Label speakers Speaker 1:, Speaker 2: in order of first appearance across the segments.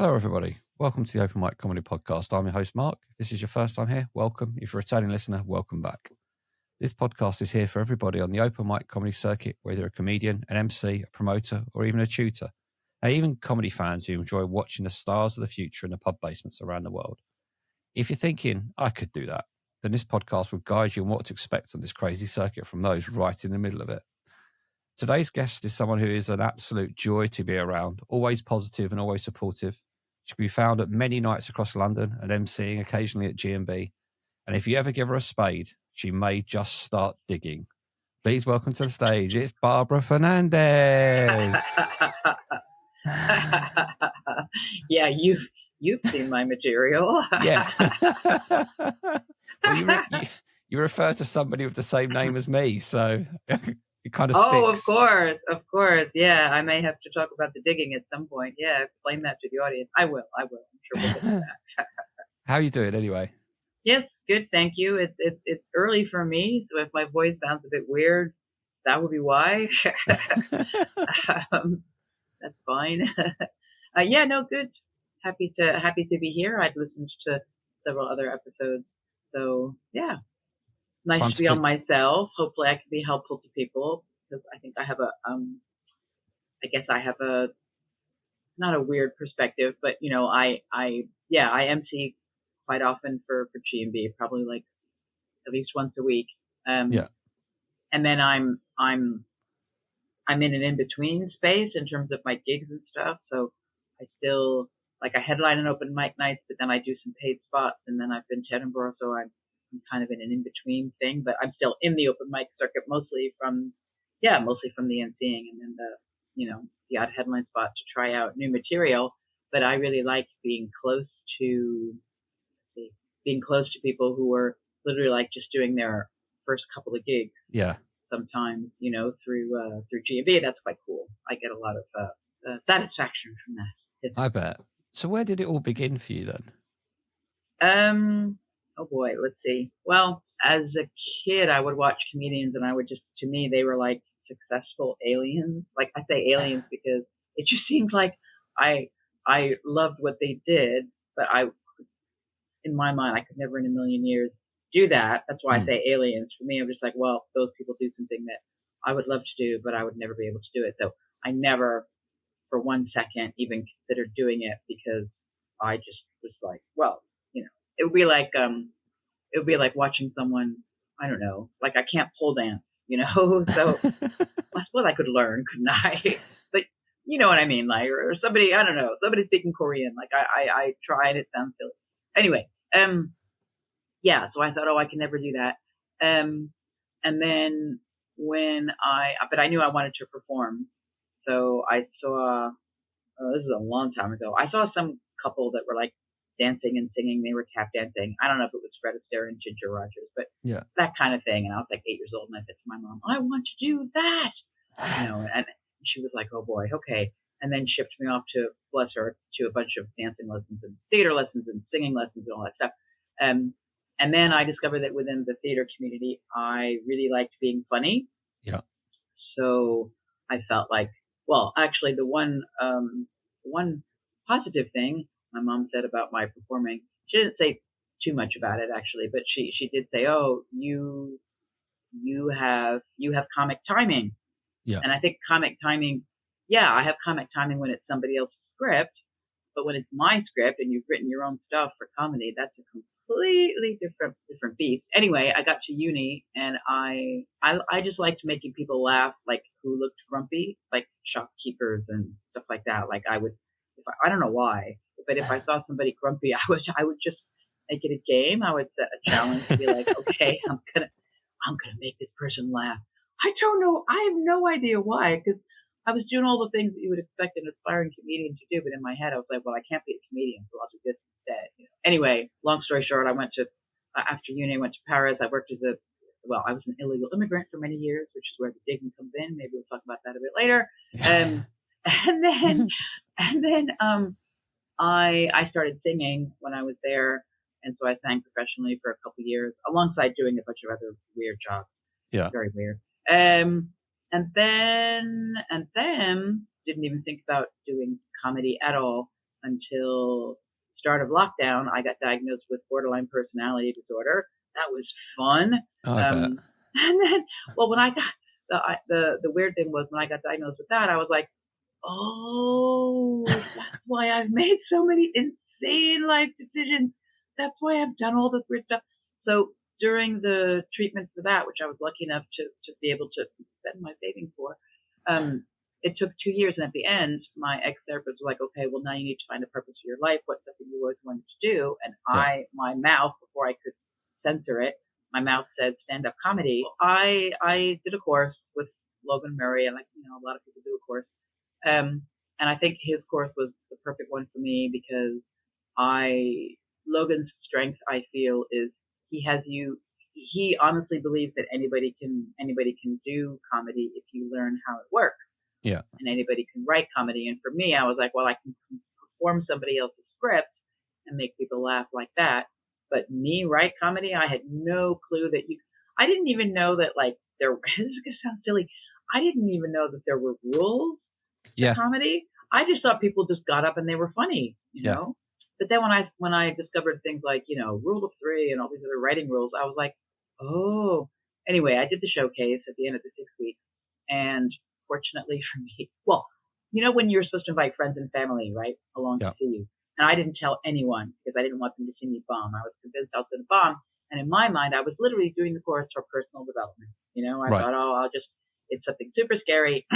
Speaker 1: Hello, everybody. Welcome to the Open Mic Comedy Podcast. I'm your host, Mark. If this is your first time here, welcome. If you're a returning listener, welcome back. This podcast is here for everybody on the open mic comedy circuit, whether a comedian, an MC, a promoter, or even a tutor. And even comedy fans who enjoy watching the stars of the future in the pub basements around the world. If you're thinking, I could do that, then this podcast will guide you on what to expect on this crazy circuit from those right in the middle of it. Today's guest is someone who is an absolute joy to be around, always positive and always supportive. She can be found at many nights across London and emceeing occasionally at G&B. And if you ever give her a spade, she may just start digging. Please welcome to the stage, it's Barbara Fernandez.
Speaker 2: Yeah, you've seen my material.
Speaker 1: Yeah. Well, you refer to somebody with the same name as me, so it kind of sticks.
Speaker 2: Of course. Yeah, I may have to talk about the digging at some point. Yeah, explain that to the audience. I will. I'm sure we'll get to that.
Speaker 1: How are you doing anyway?
Speaker 2: Yes, good. Thank you. It's early for me, so if my voice sounds a bit weird, that would be why. That's fine. Yeah, no, good. Happy to be here. I've listened to several other episodes, so yeah. Nice to be on myself. Hopefully I can be helpful to people because I think I have not a weird perspective, but I MC quite often for G&B, probably like at least once a week.
Speaker 1: Yeah.
Speaker 2: And then I'm in an in-between space in terms of my gigs and stuff. So I still, like, I headline an open mic nights, but then I do some paid spots, and then I've been to Edinburgh, so I'm kind of in an in-between thing, but I'm still in the open mic circuit, mostly from the emceeing and then the odd headline spot to try out new material. But I really like being close to people who are literally like just doing their first couple of gigs.
Speaker 1: Yeah.
Speaker 2: Sometimes, through G&B, that's quite cool. I get a lot of satisfaction from that.
Speaker 1: I bet. So where did it all begin for you then?
Speaker 2: Oh boy, let's see. Well, as a kid, I would watch comedians, and to me, they were like successful aliens. Like, I say aliens because it just seemed like I loved what they did, but in my mind, I could never in a million years do that. That's why I say aliens. For me, I'm just like, well, those people do something that I would love to do, but I would never be able to do it. So I never, for 1 second, even considered doing it because I just was like, well, it would be like watching someone, I don't know, like I can't pole dance, so I suppose I could learn, couldn't I? But you know what I mean? Like, or somebody, I don't know, somebody speaking Korean, like I tried, it sounds silly. Anyway, yeah, so I thought, I can never do that. And then but I knew I wanted to perform. So I saw, this is a long time ago, I saw some couple that were like dancing and singing. They were tap dancing. I don't know if it was Fred Astaire and Ginger Rogers, but
Speaker 1: yeah,
Speaker 2: that kind of thing. And I was like 8 years old, and I said to my mom, I want to do that. And she was like, oh boy, okay. And then shipped me off to, bless her, to a bunch of dancing lessons and theater lessons and singing lessons and all that stuff. And then I discovered that within the theater community, I really liked being funny.
Speaker 1: Yeah.
Speaker 2: So I felt like, well, actually the one positive thing my mom said about my performing, she didn't say too much about it actually, but she did say, oh, you have comic timing.
Speaker 1: Yeah.
Speaker 2: And I think comic timing, I have comic timing when it's somebody else's script, but when it's my script and you've written your own stuff for comedy, that's a completely different beast. Anyway, I got to uni, and I just liked making people laugh, like who looked grumpy, like shopkeepers and stuff like that. Like I don't know why, but if I saw somebody grumpy, I would just make it a game. I would set a challenge to be like, okay, I'm gonna make this person laugh. I don't know. I have no idea why, because I was doing all the things that you would expect an aspiring comedian to do, but in my head I was like, well, I can't be a comedian, so I'll do this instead. Anyway, long story short, I went to after uni, I went to Paris. I worked as I was an illegal immigrant for many years, which is where the digging comes in. Maybe we'll talk about that a bit later. And then I started singing when I was there, and so I sang professionally for a couple of years, alongside doing a bunch of other weird jobs.
Speaker 1: Yeah,
Speaker 2: very weird. And then didn't even think about doing comedy at all until start of lockdown. I got diagnosed with borderline personality disorder. That was fun.
Speaker 1: Oh, I bet.
Speaker 2: And then, well, when I got the weird thing was when I got diagnosed with that, I was like, oh, that's why I've made so many insane life decisions. That's why I've done all this weird stuff. So during the treatment for that, which I was lucky enough to be able to spend my savings for, it took 2 years. And at the end, my ex-therapist was like, okay, well, now you need to find a purpose for your life. What's something you always wanted to do? And my mouth, before I could censor it, my mouth said stand-up comedy. I did a course with Logan Murray, and a lot of people do a course. And I think his course was the perfect one for me because Logan's strength, I feel, is he honestly believes that anybody can do comedy if you learn how it works.
Speaker 1: Yeah.
Speaker 2: And anybody can write comedy. And for me, I was like, well, I can perform somebody else's script and make people laugh like that. But me write comedy, I had no clue that I didn't even know that this is going to sound silly. I didn't even know that there were rules for comedy. I just thought people just got up and they were funny, you know? But then when I discovered things like, rule of 3 and all these other writing rules, I was like, oh, anyway, I did the showcase at the end of the 6 weeks. And fortunately for me, well, when you're supposed to invite friends and family, right, along to see you. And I didn't tell anyone because I didn't want them to see me bomb. I was convinced I was going to bomb. And in my mind, I was literally doing the course for personal development. I thought, it's something super scary.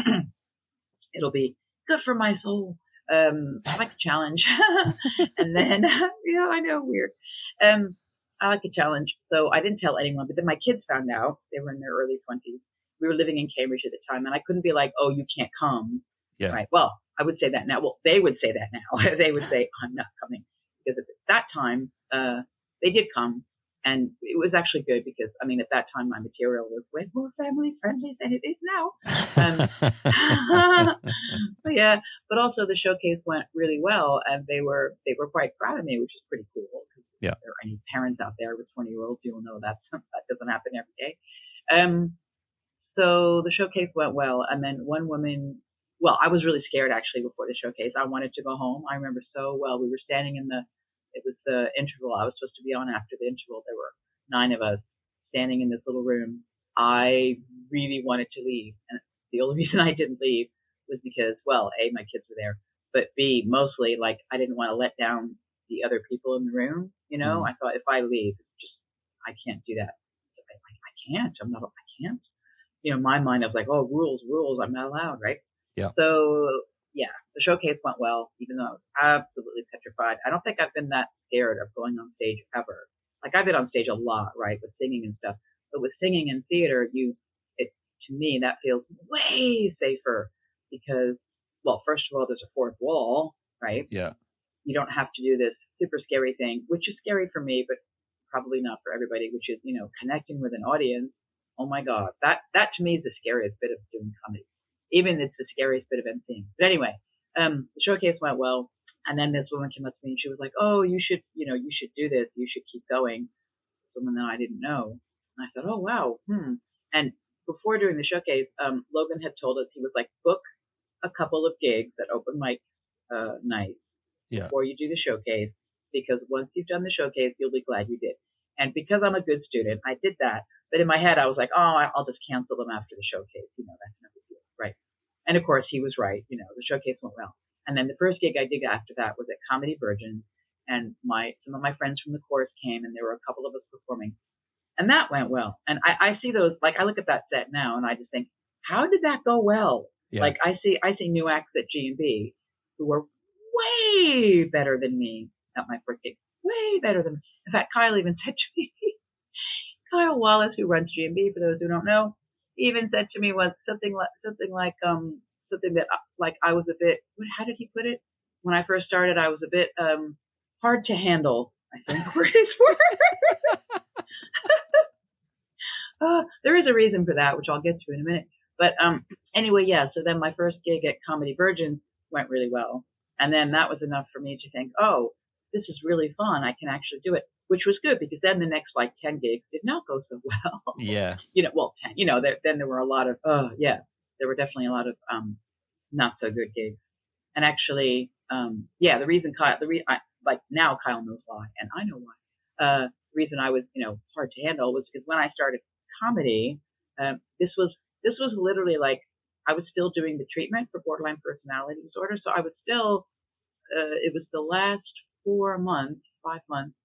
Speaker 2: It'll be good for my soul. I like a challenge. And then, I know, weird. I like a challenge. So I didn't tell anyone, but then my kids found out. They were in their early 20s. We were living in Cambridge at the time, and I couldn't be like, oh, you can't come.
Speaker 1: Yeah.
Speaker 2: Right. Well, I would say that now. Well, they would say that now. They would say, I'm not coming. Because at that time, they did come. And it was actually good because, at that time, my material was way more family friendly than it is now. But also the showcase went really well, and they were quite proud of me, which is pretty cool.
Speaker 1: Yeah.
Speaker 2: If there are any parents out there with 20-year-olds, you'll know that doesn't happen every day. So the showcase went well, and then one woman. Well, I was really scared actually before the showcase. I wanted to go home. I remember so well. We were standing it was the interval. I was supposed to be on after the interval. There were 9 of us standing in this little room. I really wanted to leave. And the only reason I didn't leave was because, well, A, my kids were there, but B, mostly I didn't want to let down the other people in the room. I thought if I leave, I can't do that. I can't. I can't. In my mind, I was like, oh, rules, I'm not allowed, right?
Speaker 1: Yeah.
Speaker 2: So, the showcase went well, even though I was absolutely petrified. I don't think I've been that scared of going on stage ever. I've been on stage a lot, right, with singing and stuff. But with singing and theater, to me, that feels way safer because, well, first of all, there's a fourth wall, right?
Speaker 1: Yeah.
Speaker 2: You don't have to do this super scary thing, which is scary for me, but probably not for everybody, which is, connecting with an audience. Oh my God, that to me is the scariest bit of doing comedy. Even it's the scariest bit of emceeing. But anyway, the showcase went well. And then this woman came up to me and she was like, oh, you should do this. You should keep going. Someone that I didn't know. And I thought, oh, wow. And before doing the showcase, Logan had told us, he was like, book a couple of gigs at open mic nights before you do the showcase, because once you've done the showcase, you'll be glad you did. And because I'm a good student, I did that. But in my head, I was like, oh, I'll just cancel them after the showcase. That's no big deal, right? And of course, he was right. The showcase went well. And then the first gig I did after that was at Comedy Virgin. And some of my friends from the course came, and there were a couple of us performing. And that went well. And I see those, I look at that set now, and I just think, how did that go well? Yeah. I see new acts at G&B who were way better than me at my first gig. Way better than me. In fact, Kyle even said to me, Kyle Wallace, who runs G&B, for those who don't know, even said to me was something that I was a bit, how did he put it? When I first started, I was a bit hard to handle, I think were his words. There is a reason for that, which I'll get to in a minute. But anyway, so then my first gig at Comedy Virgin went really well. And then that was enough for me to think, oh, this is really fun. I can actually do it, which was good because then the next 10 gigs did not go so well.
Speaker 1: Yeah.
Speaker 2: 10, then there were a lot of, there were definitely a lot of not so good gigs. And actually, the reason like now Kyle knows why, and I know why. The reason I was, hard to handle was because when I started comedy, this was literally like I was still doing the treatment for borderline personality disorder, so I was still. It was the last 4 months, 5 months,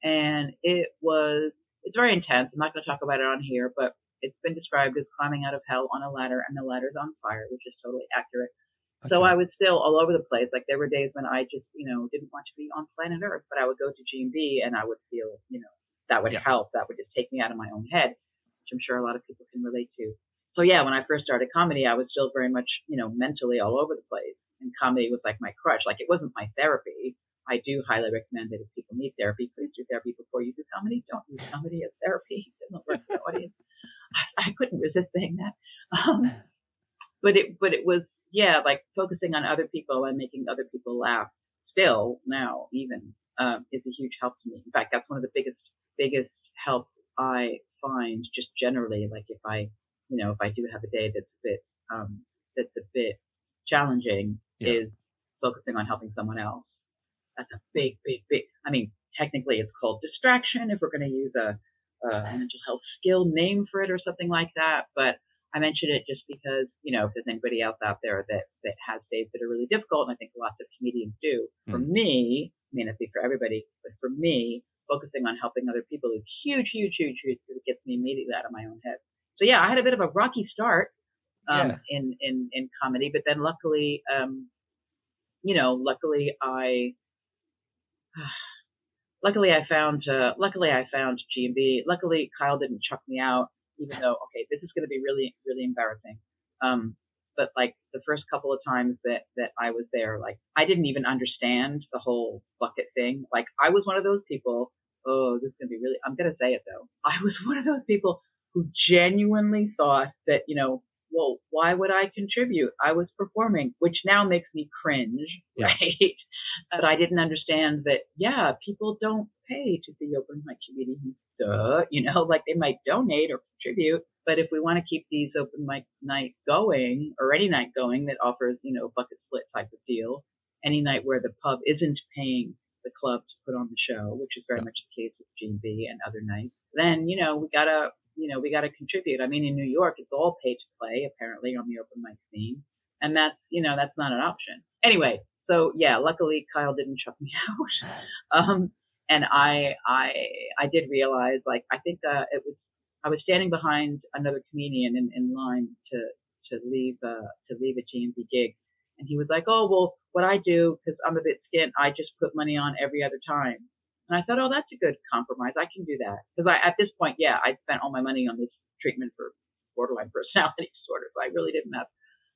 Speaker 2: and it's very intense. I'm not going to talk about it on here, but it's been described as climbing out of hell on a ladder, and the ladder's on fire, which is totally accurate. So
Speaker 1: Okay.
Speaker 2: I was still all over the place. Like there were days when I just, didn't want to be on planet Earth, but I would go to G&B and I would feel, that would
Speaker 1: Yeah.
Speaker 2: help. That would just take me out of my own head, which I'm sure a lot of people can relate to. So yeah, when I first started comedy, I was still very much, mentally all over the place. And comedy was like my crutch. Like it wasn't my therapy. I do highly recommend that if people need therapy, please do therapy before you do comedy. Don't use comedy as therapy. It doesn't work for the audience. I couldn't resist saying that. But it was, yeah, like focusing on other people and making other people laugh still now even is a huge help to me. In fact, that's one of the biggest help I find just generally. Like if I do have a day that's a bit challenging,
Speaker 1: Yeah.
Speaker 2: is focusing on helping someone else. That's a big. I mean, technically it's called distraction if we're going to use a mental health skill name for it or something like that. But I mention it just because, if there's anybody else out there that has days that are really difficult, and I think lots of comedians do. For me, I mean, I think for everybody, but for me, focusing on helping other people is huge, huge, huge, huge, because it gets me immediately out of my own head. So yeah, I had a bit of a rocky start in comedy, but then luckily, luckily I found G&B. Luckily Kyle didn't chuck me out, even though, okay, this is going to be really, really embarrassing. But like the first couple of times that I was there, like I didn't even understand the whole bucket thing. Like I was one of those people. Oh, this is going to be really, I'm going to say it though. I was one of those people who genuinely thought that, well, why would I contribute? I was performing, which now makes me cringe, right? But I didn't understand that, yeah, people don't pay to see open mic comedians. Like they might donate or contribute. But if we want to keep these open mic nights going, or any night going that offers, bucket split type of deal, any night where the pub isn't paying the club to put on the show, which is very much the case with G&B and other nights, then, we gotta contribute. I mean, in New York, it's all pay to play, apparently, on the open mic scene. And that's not an option. Anyway, so yeah, luckily Kyle didn't chuck me out. And I did realize, like, I think, I was standing behind another comedian in line to leave a G&B gig. And he was like, oh, well, what I do, because I'm a bit skint, I just put money on every other time. And I thought, oh, that's a good compromise. I can do that. Because at this point, yeah, I'd spent all my money on this treatment for borderline personality disorder. So I really didn't have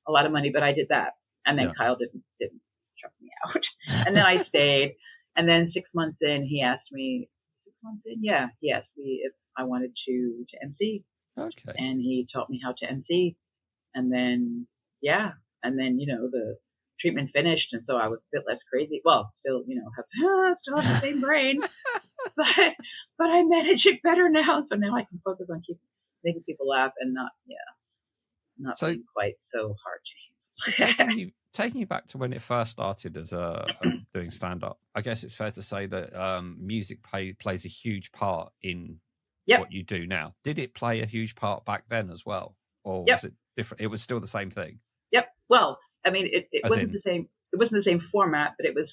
Speaker 2: a lot of money, but I did that. And then Kyle didn't chuck me out. And then I stayed. And then 6 months in, he asked me, 6 months in? Yeah, he asked me if I wanted to MC.
Speaker 1: Okay.
Speaker 2: And he taught me how to MC. And then, the treatment finished. And so I was a bit less crazy. Well, still, still have the same brain, but I manage it better now. So now I can focus on making people laugh and not being quite so hard to
Speaker 1: handle. So taking you back to when it first started as doing stand-up, I guess it's fair to say that music plays a huge part in what you do now. Did it play a huge part back then as well? Or was it different? It was still the same thing?
Speaker 2: Yep. Well, I mean, it wasn't the same. It wasn't the same format, but it was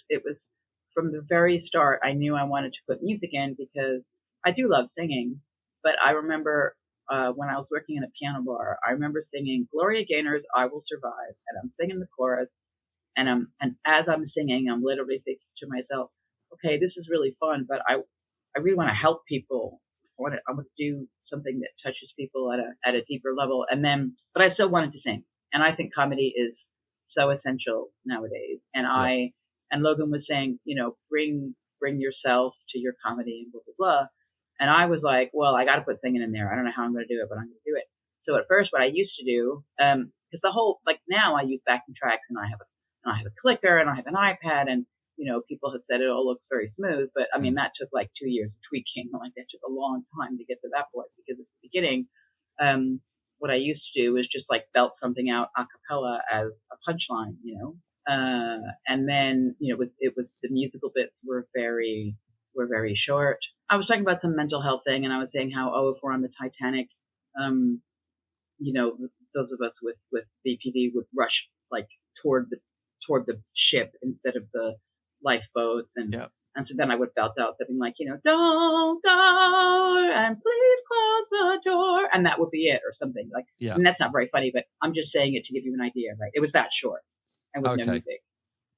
Speaker 2: from the very start. I knew I wanted to put music in because I do love singing. But I remember when I was working in a piano bar, I remember singing Gloria Gaynor's "I Will Survive," and I'm singing the chorus, and as I'm singing, I'm literally thinking to myself, okay, this is really fun, but I really want to help people. I want to do something that touches people at a deeper level, but I still wanted to sing, and I think comedy is so essential nowadays. And and Logan was saying, bring yourself to your comedy and blah blah blah. And I was like, well, I got to put singing in there. I don't know how I'm going to do it, but I'm going to do it. So at first, what I used to do, because the whole, like now I use backing tracks and I have a clicker and I have an iPad, and people have said it all looks very smooth, but I mean that took like 2 years of tweaking. Like that took a long time to get to that point, because at the beginning, what I used to do was just like belt something out a cappella as a punchline, And then, it was the musical bits were very short. I was talking about some mental health thing, and I was saying how, if we're on the Titanic, um, those of us with BPD would rush like toward the ship instead of the lifeboats, and so then I would belt out something like, don't go and please close the door, and that would be it, or something like. And that's not very funny, but I'm just saying it to give you an idea, right? It was that short and with no music.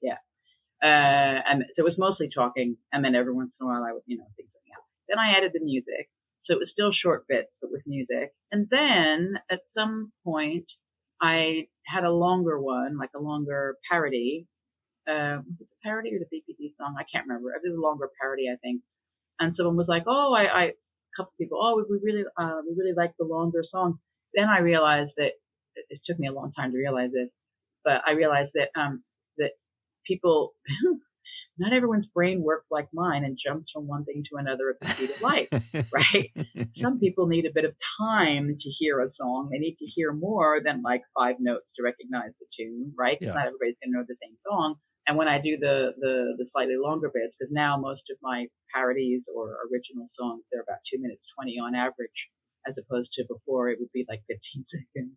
Speaker 2: Yeah. And so it was mostly talking, and then every once in a while I would, think something else. Then I added the music. So it was still short bits, but with music. And then at some point, I had a longer one, like a longer parody. Was it the parody or the BPD song? I can't remember. It was a longer parody, I think. And someone was like, a couple people, we really like the longer song. Then I realized that it took me a long time to realize this, but I realized that that people. Not everyone's brain works like mine and jumps from one thing to another at the speed of light, right? Some people need a bit of time to hear a song. They need to hear more than like 5 notes to recognize the tune, right? Because not everybody's going to know the same song. And when I do the slightly longer bits, because now most of my parodies or original songs, they're about 2 minutes 20 on average, as opposed to before it would be like 15 seconds,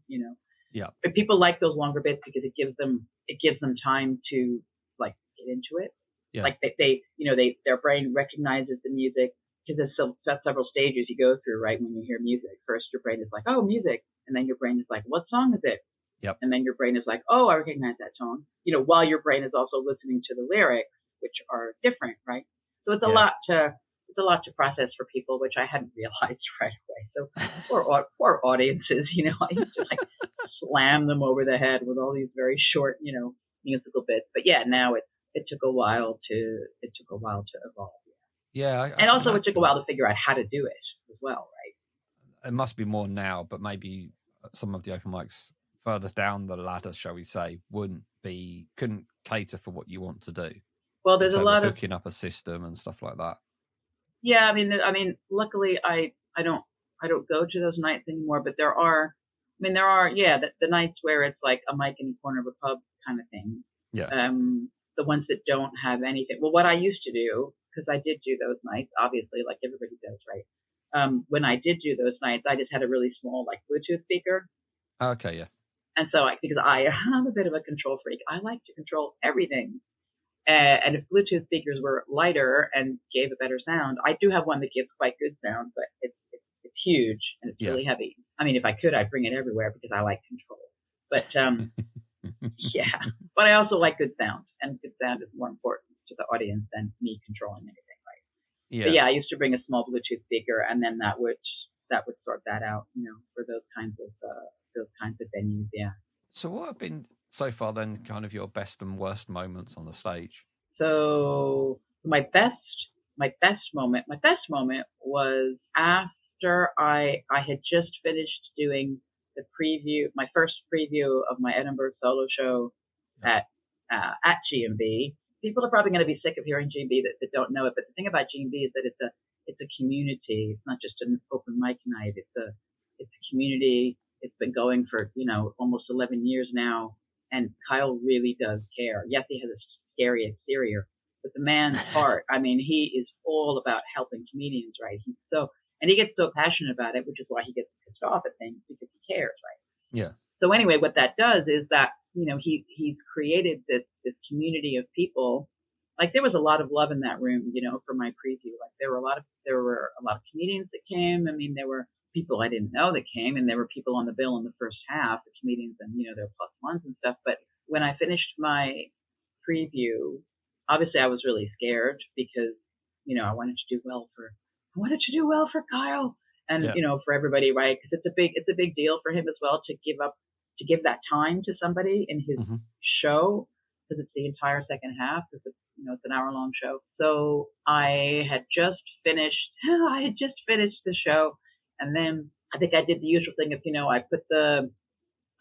Speaker 1: Yeah.
Speaker 2: But people like those longer bits because it gives them time to like get into it. Yeah. Like their brain recognizes the music, because there's several stages you go through, right? When you hear music, first your brain is like, oh, music. And then your brain is like, what song is it?
Speaker 1: Yep.
Speaker 2: And then your brain is like, oh, I recognize that song. While your brain is also listening to the lyrics, which are different, right? So it's a lot to process for people, which I hadn't realized right away. So poor audiences, I used to like slam them over the head with all these very short, musical bits. But yeah, now it took a while to evolve.
Speaker 1: Yeah.
Speaker 2: And also it took a while to figure out how to do it as well, right?
Speaker 1: It must be more now, but maybe some of the open mics further down the ladder, shall we say, couldn't cater for what you want to do.
Speaker 2: Well, there's a lot of
Speaker 1: hooking up a system and stuff like that.
Speaker 2: Yeah, I mean, luckily I don't go to those nights anymore, but there are the nights where it's like a mic in the corner of a pub kind of thing.
Speaker 1: Yeah.
Speaker 2: The ones that don't have anything. Well, what I used to do, because I did do those nights, obviously, like everybody does, right? When I did do those nights, I just had a really small, like, Bluetooth speaker.
Speaker 1: Okay, yeah.
Speaker 2: And so, because I'm a bit of a control freak, I like to control everything. And if Bluetooth speakers were lighter and gave a better sound, I do have one that gives quite good sound, but it's huge and it's really heavy. I mean, if I could, I'd bring it everywhere because I like control. But yeah, but I also like good sound, and good sound is more important to the audience than me controlling anything, right?
Speaker 1: Yeah.
Speaker 2: But yeah, I used to bring a small Bluetooth speaker, and then that would sort that out, for those kinds of venues. Yeah.
Speaker 1: So what have been so far then kind of your best and worst moments on the stage?
Speaker 2: So my best moment was after I had just finished doing my first preview of my Edinburgh solo show at G&B. People are probably going to be sick of hearing G&B that don't know it, but the thing about G&B is that it's a community. It's not just an open mic night. It's a community. It's been going for almost 11 years now, and Kyle really does care. Yes, he has a scary exterior, but the man's heart, I mean, he is all about helping comedians, right? And he gets so passionate about it, which is why he gets pissed off at things, because he cares, right?
Speaker 1: Yeah.
Speaker 2: So anyway, what that does is that, he's created this community of people. Like, there was a lot of love in that room, for my preview. Like, there were a lot of comedians that came. I mean, there were people I didn't know that came, and there were people on the bill in the first half, the comedians, and their plus ones and stuff. But when I finished my preview, obviously I was really scared because I wanted to do well for Kyle, and for everybody, right? Because it's a big deal for him as well to give that time to somebody in his show, because it's the entire second half, because it's an hour-long show. So I had just finished the show, and then I think I did the usual thing of I put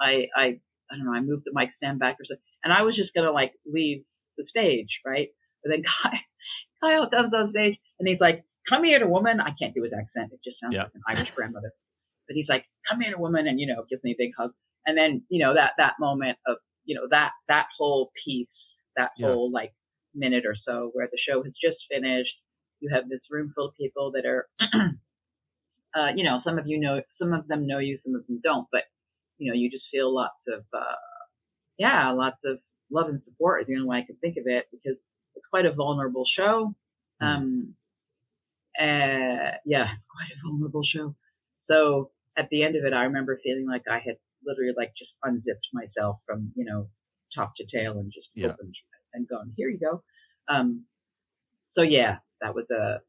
Speaker 2: I don't know, I moved the mic stand back or something, and I was just gonna like leave the stage, right? But then Kyle comes on stage and he's like, "Come here, woman." I can't do his accent; it just sounds like an Irish grandmother. But he's like, "Come here, woman," and gives me a big hug. And then that moment of that whole piece, that whole like minute or so where the show has just finished. You have this room full of people that are, some of them know you, some of them don't, but you just feel lots of love and support is the only way I can think of it, because it's quite a vulnerable show. It's quite a vulnerable show. So at the end of it, I remember feeling like I had literally like just unzipped myself from, top to tail and just opened and gone, here you go. So yeah, that was a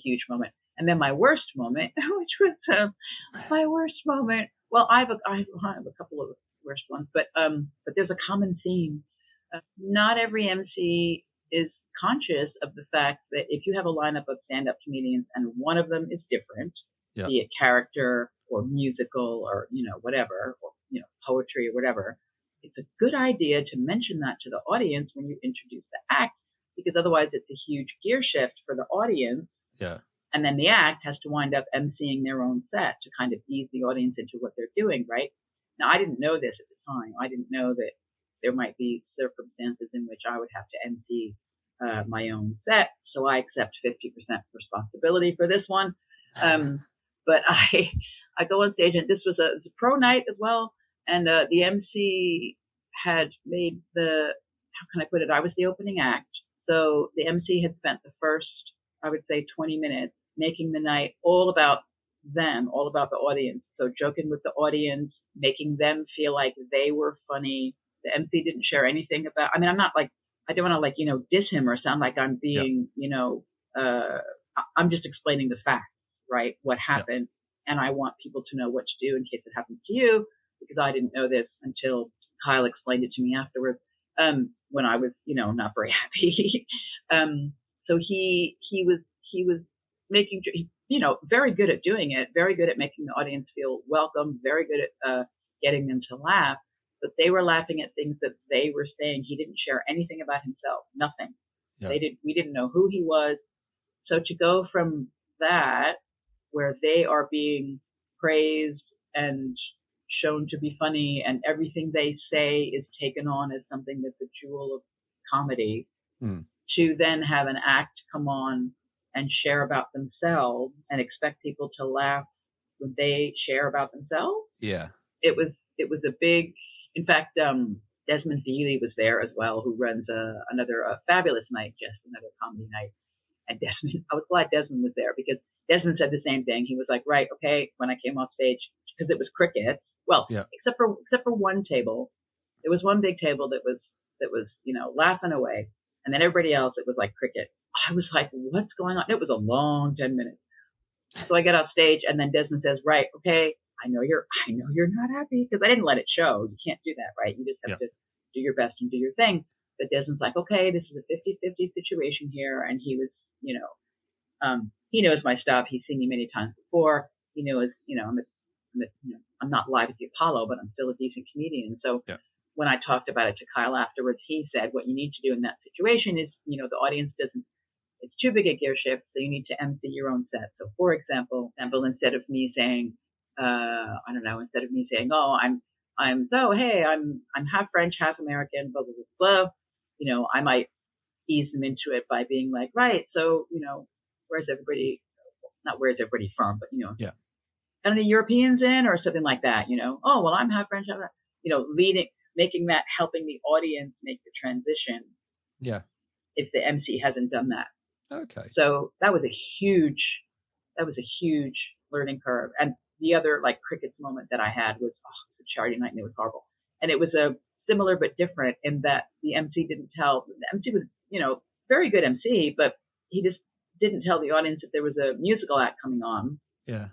Speaker 2: huge moment. And then my worst moment, which was my worst moment. Well, I have a couple of worst ones, but there's a common theme. Not every MC is conscious of the fact that if you have a lineup of stand-up comedians and one of them is different, be it character or musical or whatever, or poetry or whatever, it's a good idea to mention that to the audience when you introduce the act, because otherwise it's a huge gear shift for the audience.
Speaker 1: Yeah.
Speaker 2: And then the act has to wind up emceeing their own set to kind of ease the audience into what they're doing, right? Now, I didn't know this at the time. I didn't know that there might be circumstances in which I would have to MC my own set. So I accept 50% responsibility for this one. But I go on stage, and this was a pro night as well. And the MC had made how can I put it? I was the opening act. So the MC had spent the first, I would say, 20 minutes making the night all about them, all about the audience. So joking with the audience, making them feel like they were funny. The MC didn't share anything about, I'm not like, I don't want to diss him or sound like I'm being, I'm just explaining the facts, right? What happened. And I want people to know what to do in case it happens to you, because I didn't know this until Kyle explained it to me afterwards, when I was, not very happy. So he was making, very good at doing it, very good at making the audience feel welcome, very good at getting them to laugh. But they were laughing at things that they were saying. He didn't share anything about himself, nothing. We didn't know who he was. So to go from that, where they are being praised and shown to be funny, and everything they say is taken on as something that's a jewel of comedy, to then have an act come on and share about themselves and expect people to laugh when they share about themselves. Yeah. It was a big, in fact, Desmond Dealey was there as well, who runs another fabulous night, just another comedy night. And Desmond, I was glad Desmond was there, because Desmond said the same thing. He was like, right, okay, when I came off stage, because it was cricket. Well, except for one table, there was one big table that was laughing away, and then everybody else, it was like cricket. I was like, what's going on? It was a long 10 minutes. So I get off stage, and then Desmond says, right, okay, I know you're not happy, because I didn't let it show. You can't do that, right? You just have to do your best and do your thing. But Desmond's like, okay, this is a 50-50 situation here. And he was, he knows my stuff. He's seen me many times before. He knows, I'm not live at the Apollo, but I'm still a decent comedian. So when I talked about it to Kyle afterwards, he said, what you need to do in that situation is, the audience it's too big a gear shift, so you need to MC your own set. So for example, instead of me saying, instead of me saying, oh, I'm half French, half American, blah, blah, blah, blah, I might ease them into it by being like, right, so, where's everybody from, but, and the Europeans in, or something like that, oh, well, I'm half French, half, making that, helping the audience make the transition. Yeah. If the MC hasn't done that. Okay. So that was a huge learning curve. And the other crickets moment that I had was a charity night, and it was horrible. And it was a similar but different in that the MC was, very good MC, but he just didn't tell the audience if there was a musical act coming on. Yeah.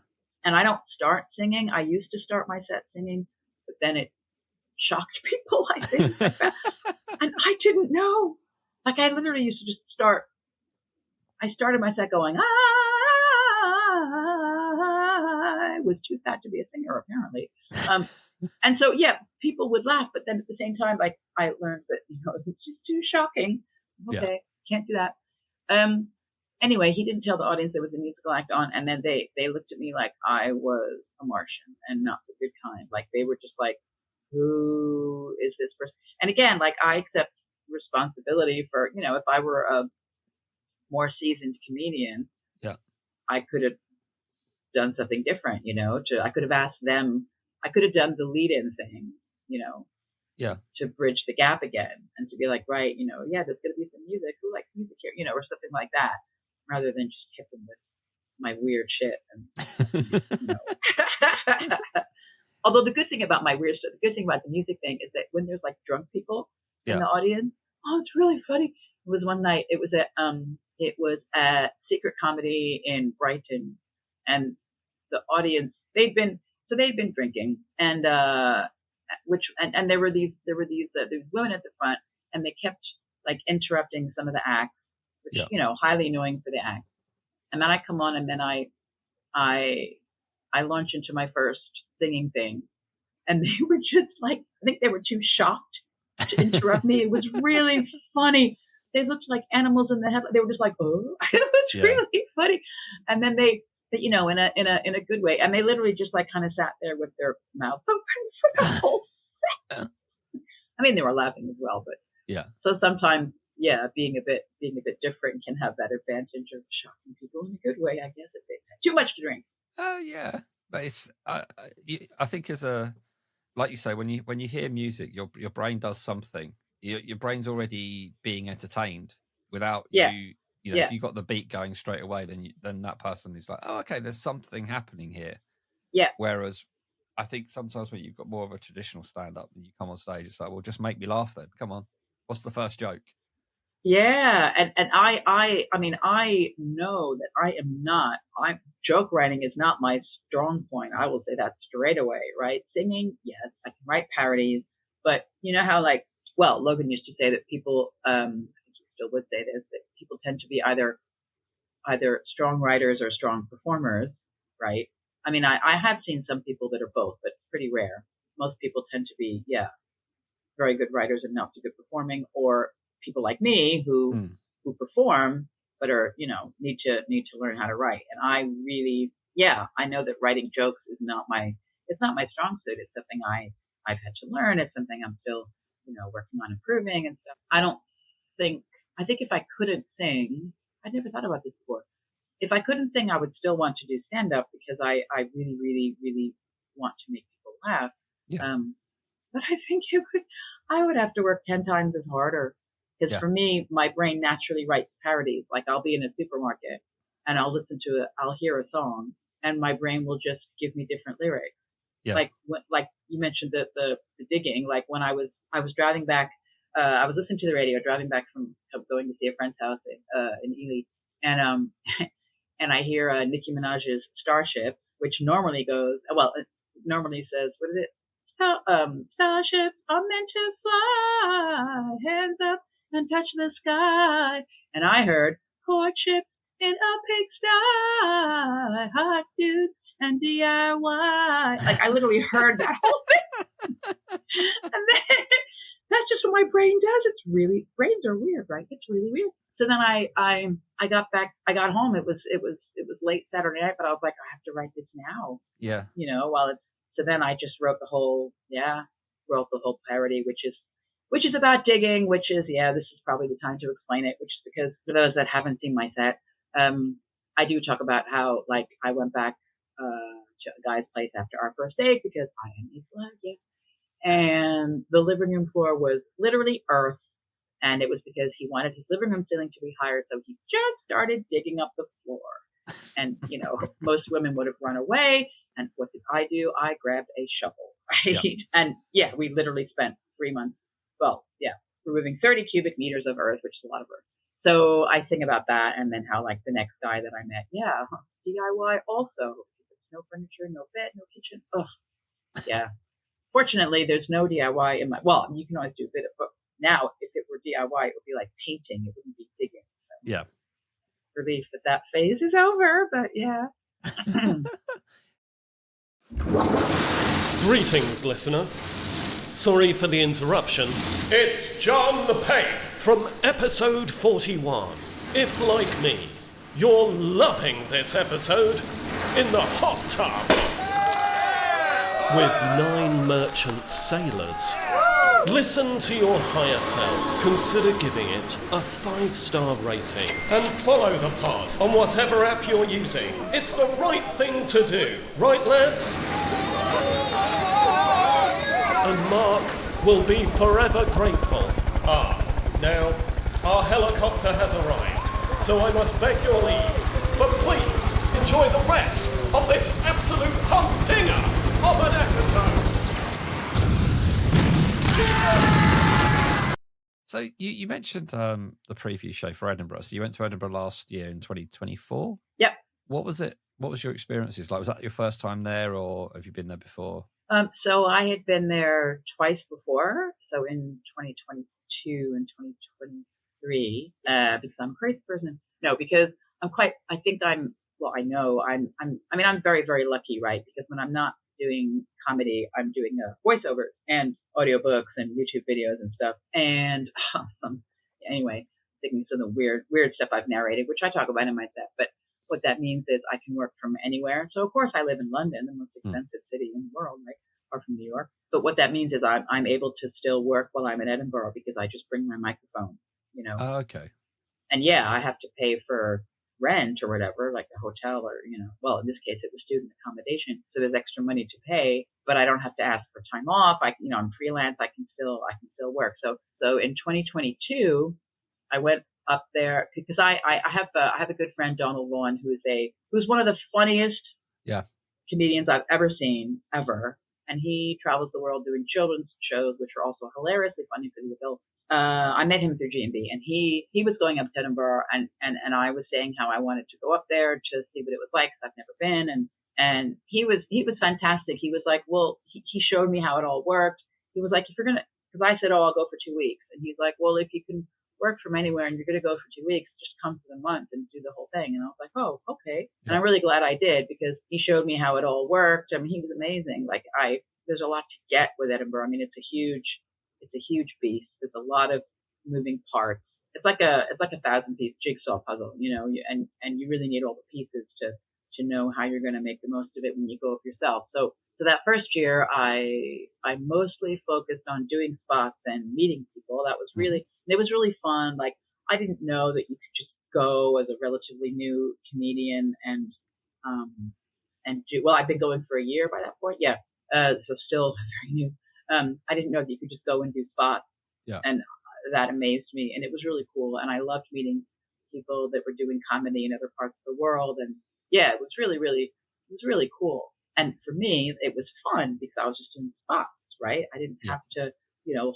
Speaker 2: And I don't start singing. I used to start my set singing, but then it shocked people, I think. And I didn't know. I literally used to just I started my set going, I was too fat to be a singer, apparently. And so, people would laugh, but then at the same time, I learned that, it's just too shocking. Okay, can't do that. Anyway, he didn't tell the audience there was a musical act on, and then they looked at me like I was a Martian and not the good kind. They were just like, who is this person? And again, like I accept responsibility for, you know, if I were a more seasoned comedian,
Speaker 1: yeah,
Speaker 2: I could have done something different, you know, I could have asked them, I could have done the lead-in thing, you know,
Speaker 1: yeah,
Speaker 2: to bridge the gap again and to be like, right, you know, yeah, there's going to be some music. Who likes music here? You know, or something like that, rather than just hit them with my weird shit. And, you know. Although the good thing about my weird stuff, the good thing about the music thing is that when there's like drunk people in the audience, oh, it's really funny. It was one night, it was at Secret Comedy in Brighton, and the audience, they'd been drinking, and there were these women at the front, and they kept like interrupting some of the acts, which you know, highly annoying for the act. And then I come on, and then I launch into my first singing thing, and they were just like, I think they were too shocked to interrupt me. It was really funny. They looked like animals in the headlights. They were just like, oh, it was really funny. And then they, you know, in a good way. And they literally just like kind of sat there with their mouth open for the whole set. I mean, they were laughing as well, but so sometimes, being a bit different can have that advantage of shocking people in a good way, I guess, if they've had too much to drink.
Speaker 1: Yeah, but it's I think as a, like you say, when you hear music, your brain does something. Your brain's already being entertained without you. You know, if you got the beat going straight away, then that person is like, oh, okay, there's something happening here.
Speaker 2: Yeah.
Speaker 1: Whereas I think sometimes when you've got more of a traditional stand-up and you come on stage, it's like, well, just make me laugh then. Come on. What's the first joke?
Speaker 2: Yeah. And I mean, I know that joke writing is not my strong point. I will say that straight away, right? Singing, yes, I can write parodies, but you know how like, well, Logan used to say that people, I think he still would say this, that people tend to be either strong writers or strong performers, right? I mean, I have seen some people that are both, but it's pretty rare. Most people tend to be, very good writers and not so good performing, or people like me who perform but are, you know, need to learn how to write. And I really, I know that writing jokes is not my strong suit. It's something I've had to learn. It's something I'm still, you know, working on improving and stuff. I think if I couldn't sing, I never thought about this before. If I couldn't sing, I would still want to do stand up because I really, really, really want to make people laugh.
Speaker 1: Yeah.
Speaker 2: But I think I would have to work 10 times as harder. Because for me, my brain naturally writes parodies. Like I'll be in a supermarket and I'll hear a song and my brain will just give me different lyrics. Yeah. Like you mentioned the digging. Like when I was driving back, I was listening to the radio driving back from going to see a friend's house in Ely, and and I hear Nicki Minaj's Starship, which normally goes, it normally says, what is it? Starships are meant to fly, hands up and touch the sky. And I heard courtship in a pigsty, hot dudes and DIY. Like I literally heard that whole thing. And then that's just what my brain does. Brains are weird, right? It's really weird. So then I got home. It was late Saturday night, but I was like, I have to write this now.
Speaker 1: Yeah.
Speaker 2: You know, so then I just wrote the whole parody, which is about digging, which is, this is probably the time to explain it, which is because for those that haven't seen my set, I do talk about how, like, I went back to a guy's place after our first date because I am a slut, and the living room floor was literally earth, and it was because he wanted his living room ceiling to be higher, so he just started digging up the floor. And, you know, most women would have run away, and what did I do? I grabbed a shovel, right? Yeah. And, we literally spent 3 months, removing 30 cubic meters of earth, which is a lot of earth. So I sing about that, and then how, like, the next guy that I met, DIY also. No furniture, no bed, no kitchen. Ugh. Yeah. Fortunately, there's no DIY in you can always do a bit of both. Now, if it were DIY, it would be like painting. It wouldn't be digging. So.
Speaker 1: Yeah.
Speaker 2: Relief that phase is over, but
Speaker 3: Greetings, listener. Sorry for the interruption. It's John the Peg from episode 41. If, like me, you're loving this episode, in the hot tub, with 9 merchant sailors. Listen to your higher self. Consider giving it a 5-star rating. And follow the pod on whatever app you're using. It's the right thing to do. Right, lads? And Mark will be forever grateful. Now, our helicopter has arrived, so I must beg your leave. But please, enjoy the rest of this absolute humdinger of an episode.
Speaker 1: So you mentioned the preview show for Edinburgh. So you went to Edinburgh last year in 2024.
Speaker 2: Yep.
Speaker 1: What was it? What was your experiences like? Was that your first time there, or have you been there before?
Speaker 2: So I had been there twice before. So in 2022 and 2023, because I'm a crazy person. No, because I'm very, very lucky, right? Because when I'm not doing comedy, I'm doing voiceovers and audiobooks and YouTube videos and stuff. And anyway, thinking some of the weird stuff I've narrated, which I talk about in my set. But what that means is I can work from anywhere. So of course I live in London, the most expensive city in the world, right? Or from New York. But what that means is I'm able to still work while I'm in Edinburgh because I just bring my microphone, you know.
Speaker 1: Okay.
Speaker 2: And yeah, I have to pay for rent or whatever, like a hotel or, well, in this case it was student accommodation. So there's extra money to pay, but I don't have to ask for time off. I'm freelance. I can still work. So in 2022, I went up there because I have a good friend, Donald Vaughan, who's one of the funniest comedians I've ever seen ever. And he travels the world doing children's shows, which are also hilariously funny for the adults. I met him through G&B, and he was going up to Edinburgh, and I was saying how I wanted to go up there to see what it was like, because I've never been, and he was fantastic. He was like, well, he showed me how it all worked. He was like, because I said, I'll go for 2 weeks, and he's like, well, if you can work from anywhere and you're going to go for 2 weeks, just come for the month and do the whole thing. And I was like, oh, okay. Yeah. And I'm really glad I did, because he showed me how it all worked. I mean, he was amazing. Like there's a lot to get with Edinburgh. I mean, it's a huge beast. There's a lot of moving parts. It's like a 1,000-piece jigsaw puzzle, and you really need all the pieces to know how you're going to make the most of it when you go up yourself. So that first year, I mostly focused on doing spots and meeting people. It was really fun. Like, I didn't know that you could just go as a relatively new comedian and do, well, I've been going for a year by that point. Yeah. So still very new. I didn't know that you could just go and do spots. Yeah. And that amazed me. And it was really cool. And I loved meeting people that were doing comedy in other parts of the world. And yeah, it was really, really cool. And for me, it was fun because I was just doing spots, right? I didn't have to,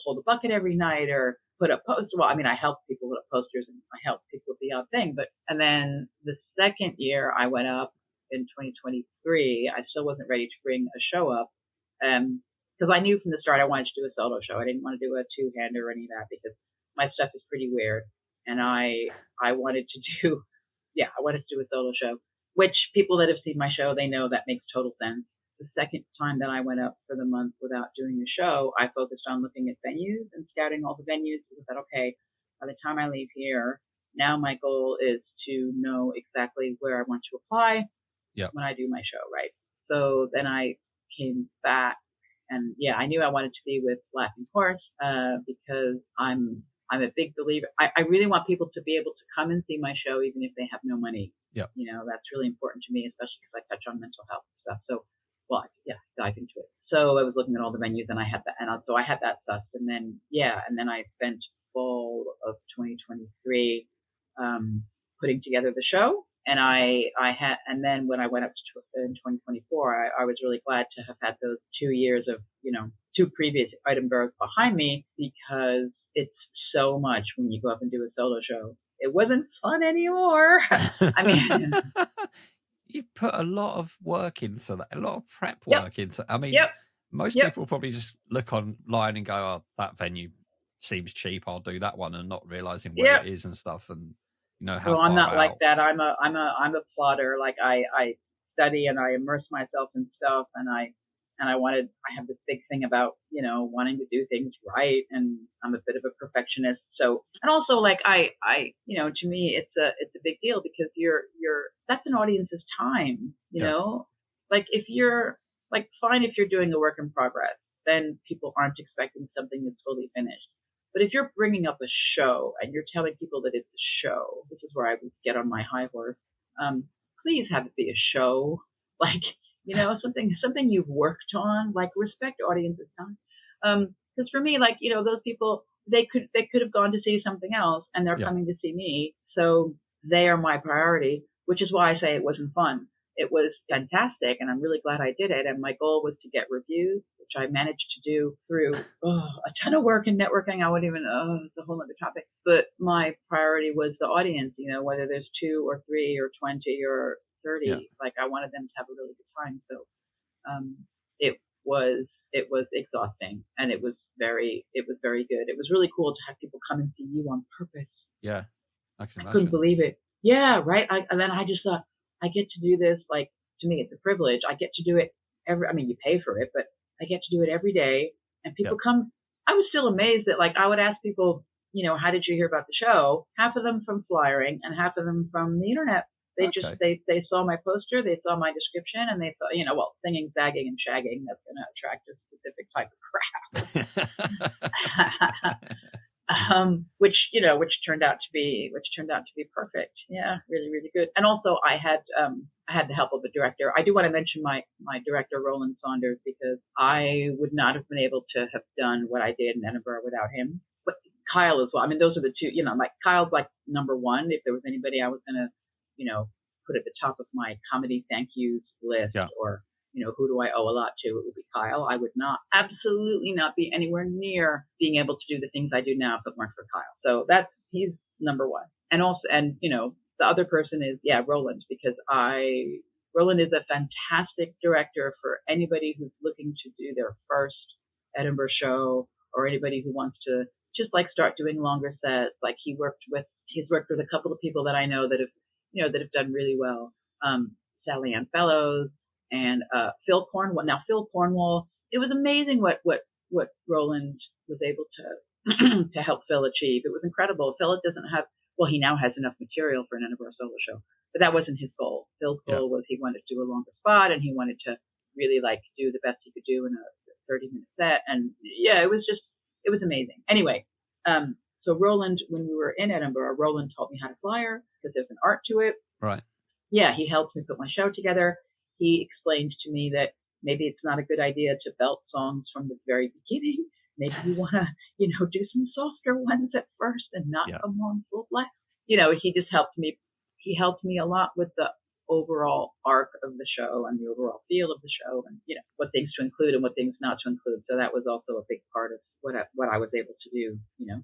Speaker 2: hold a bucket every night or put up posters. Well, I mean, I helped people put up posters and I helped people with the odd thing. And then the second year I went up in 2023, I still wasn't ready to bring a show up. Because I knew from the start I wanted to do a solo show. I didn't want to do a two-hander or any of that because my stuff is pretty weird. And I wanted to do a solo show, which people that have seen my show, they know that makes total sense. The second time that I went up for the month without doing the show, I focused on looking at venues and scouting all the venues. I said, okay, by the time I leave here, now my goal is to know exactly where I want to apply when I do my show, right? So then I came back, and I knew I wanted to be with Laughing Horse because I'm a big believer. I really want people to be able to come and see my show even if they have no money. Yeah. That's really important to me, especially because I touch on mental health and stuff. So, dive into it. So I was looking at all the venues, and I had that, so I had that sussed, and then I spent fall of 2023 putting together the show. And and then when I went up to in 2024, I was really glad to have had those 2 years of, 2 previous Edinburghs behind me, because it's so much when you go up and do a solo show. It wasn't fun anymore. I mean,
Speaker 1: you've put a lot of work into that, a lot of prep work into. I mean, most people probably just look online and go, "Oh, that venue seems cheap. I'll do that one," and not realizing where it is and stuff. And how
Speaker 2: I'm not like that. I'm a plodder. Like I study and I immerse myself in stuff, and I have this big thing about, wanting to do things right, and I'm a bit of a perfectionist. So, and also like I to me it's a big deal, because that's an audience's time, know, like if you're like fine if you're doing a work in progress, then people aren't expecting something that's fully finished. But if you're bringing up a show and you're telling people that it's a show, this is where I would get on my high horse. Please have it be a show, like something you've worked on. Like respect audience's time. Because for me, like those people, they could have gone to see something else, and they're coming to see me, so they are my priority. Which is why I say it wasn't fun. It was fantastic, and I'm really glad I did it. And my goal was to get reviews, which I managed to do through a ton of work in networking. I wouldn't even, it's a whole other topic. But my priority was the audience, whether there's 2 or 3 or 20 or 30. Like I wanted them to have a really good time. So it was exhausting, and it was very good. It was really cool to have people come and see you on purpose.
Speaker 1: Yeah, I can imagine.
Speaker 2: I couldn't believe it. Yeah, right. And then I just thought, I get to do this. Like, to me, it's a privilege. I get to do it you pay for it, but I get to do it every day. And people come. I was still amazed that, like, I would ask people, how did you hear about the show? Half of them from flyering and half of them from the internet. They just, they saw my poster, they saw my description, and they thought, singing, sagging, and shagging, that's going to attract a specific type of crowd. Which turned out to be perfect. Yeah, really, really good. And also I had the help of a director. I do want to mention my director, Roland Saunders, because I would not have been able to have done what I did in Edinburgh without him. But Kyle as well. I mean, those are the two, like Kyle's like number one. If there was anybody I was going to, put at the top of my comedy thank yous list, or, who do I owe a lot to? It would be Kyle. I would absolutely not be anywhere near being able to do the things I do now if it weren't for Kyle. So he's number one. And also, the other person is, Roland, because Roland is a fantastic director for anybody who's looking to do their first Edinburgh show, or anybody who wants to just like start doing longer sets. Like he's worked with a couple of people that I know that have done really well. Sally Ann Fellows and Phil Cornwall. Now Phil Cornwall, it was amazing what Roland was able to to help Phil achieve. It was incredible. Phil doesn't have, he now has enough material for an Edinburgh solo show, but that wasn't his goal. Phil's goal was he wanted to do a longer spot, and he wanted to really like do the best he could do in a 30-minute set. And it was amazing. Anyway, so Roland, when we were in Edinburgh, Roland taught me how to flyer because there's an art to it.
Speaker 1: Right.
Speaker 2: Yeah, he helped me put my show together. He explained to me that maybe it's not a good idea to belt songs from the very beginning. Maybe you want to, do some softer ones at first and not come on full blast. He just helped me. He helped me a lot with the overall arc of the show and the overall feel of the show, and what things to include and what things not to include. So that was also a big part of what I was able to do.
Speaker 1: Yeah,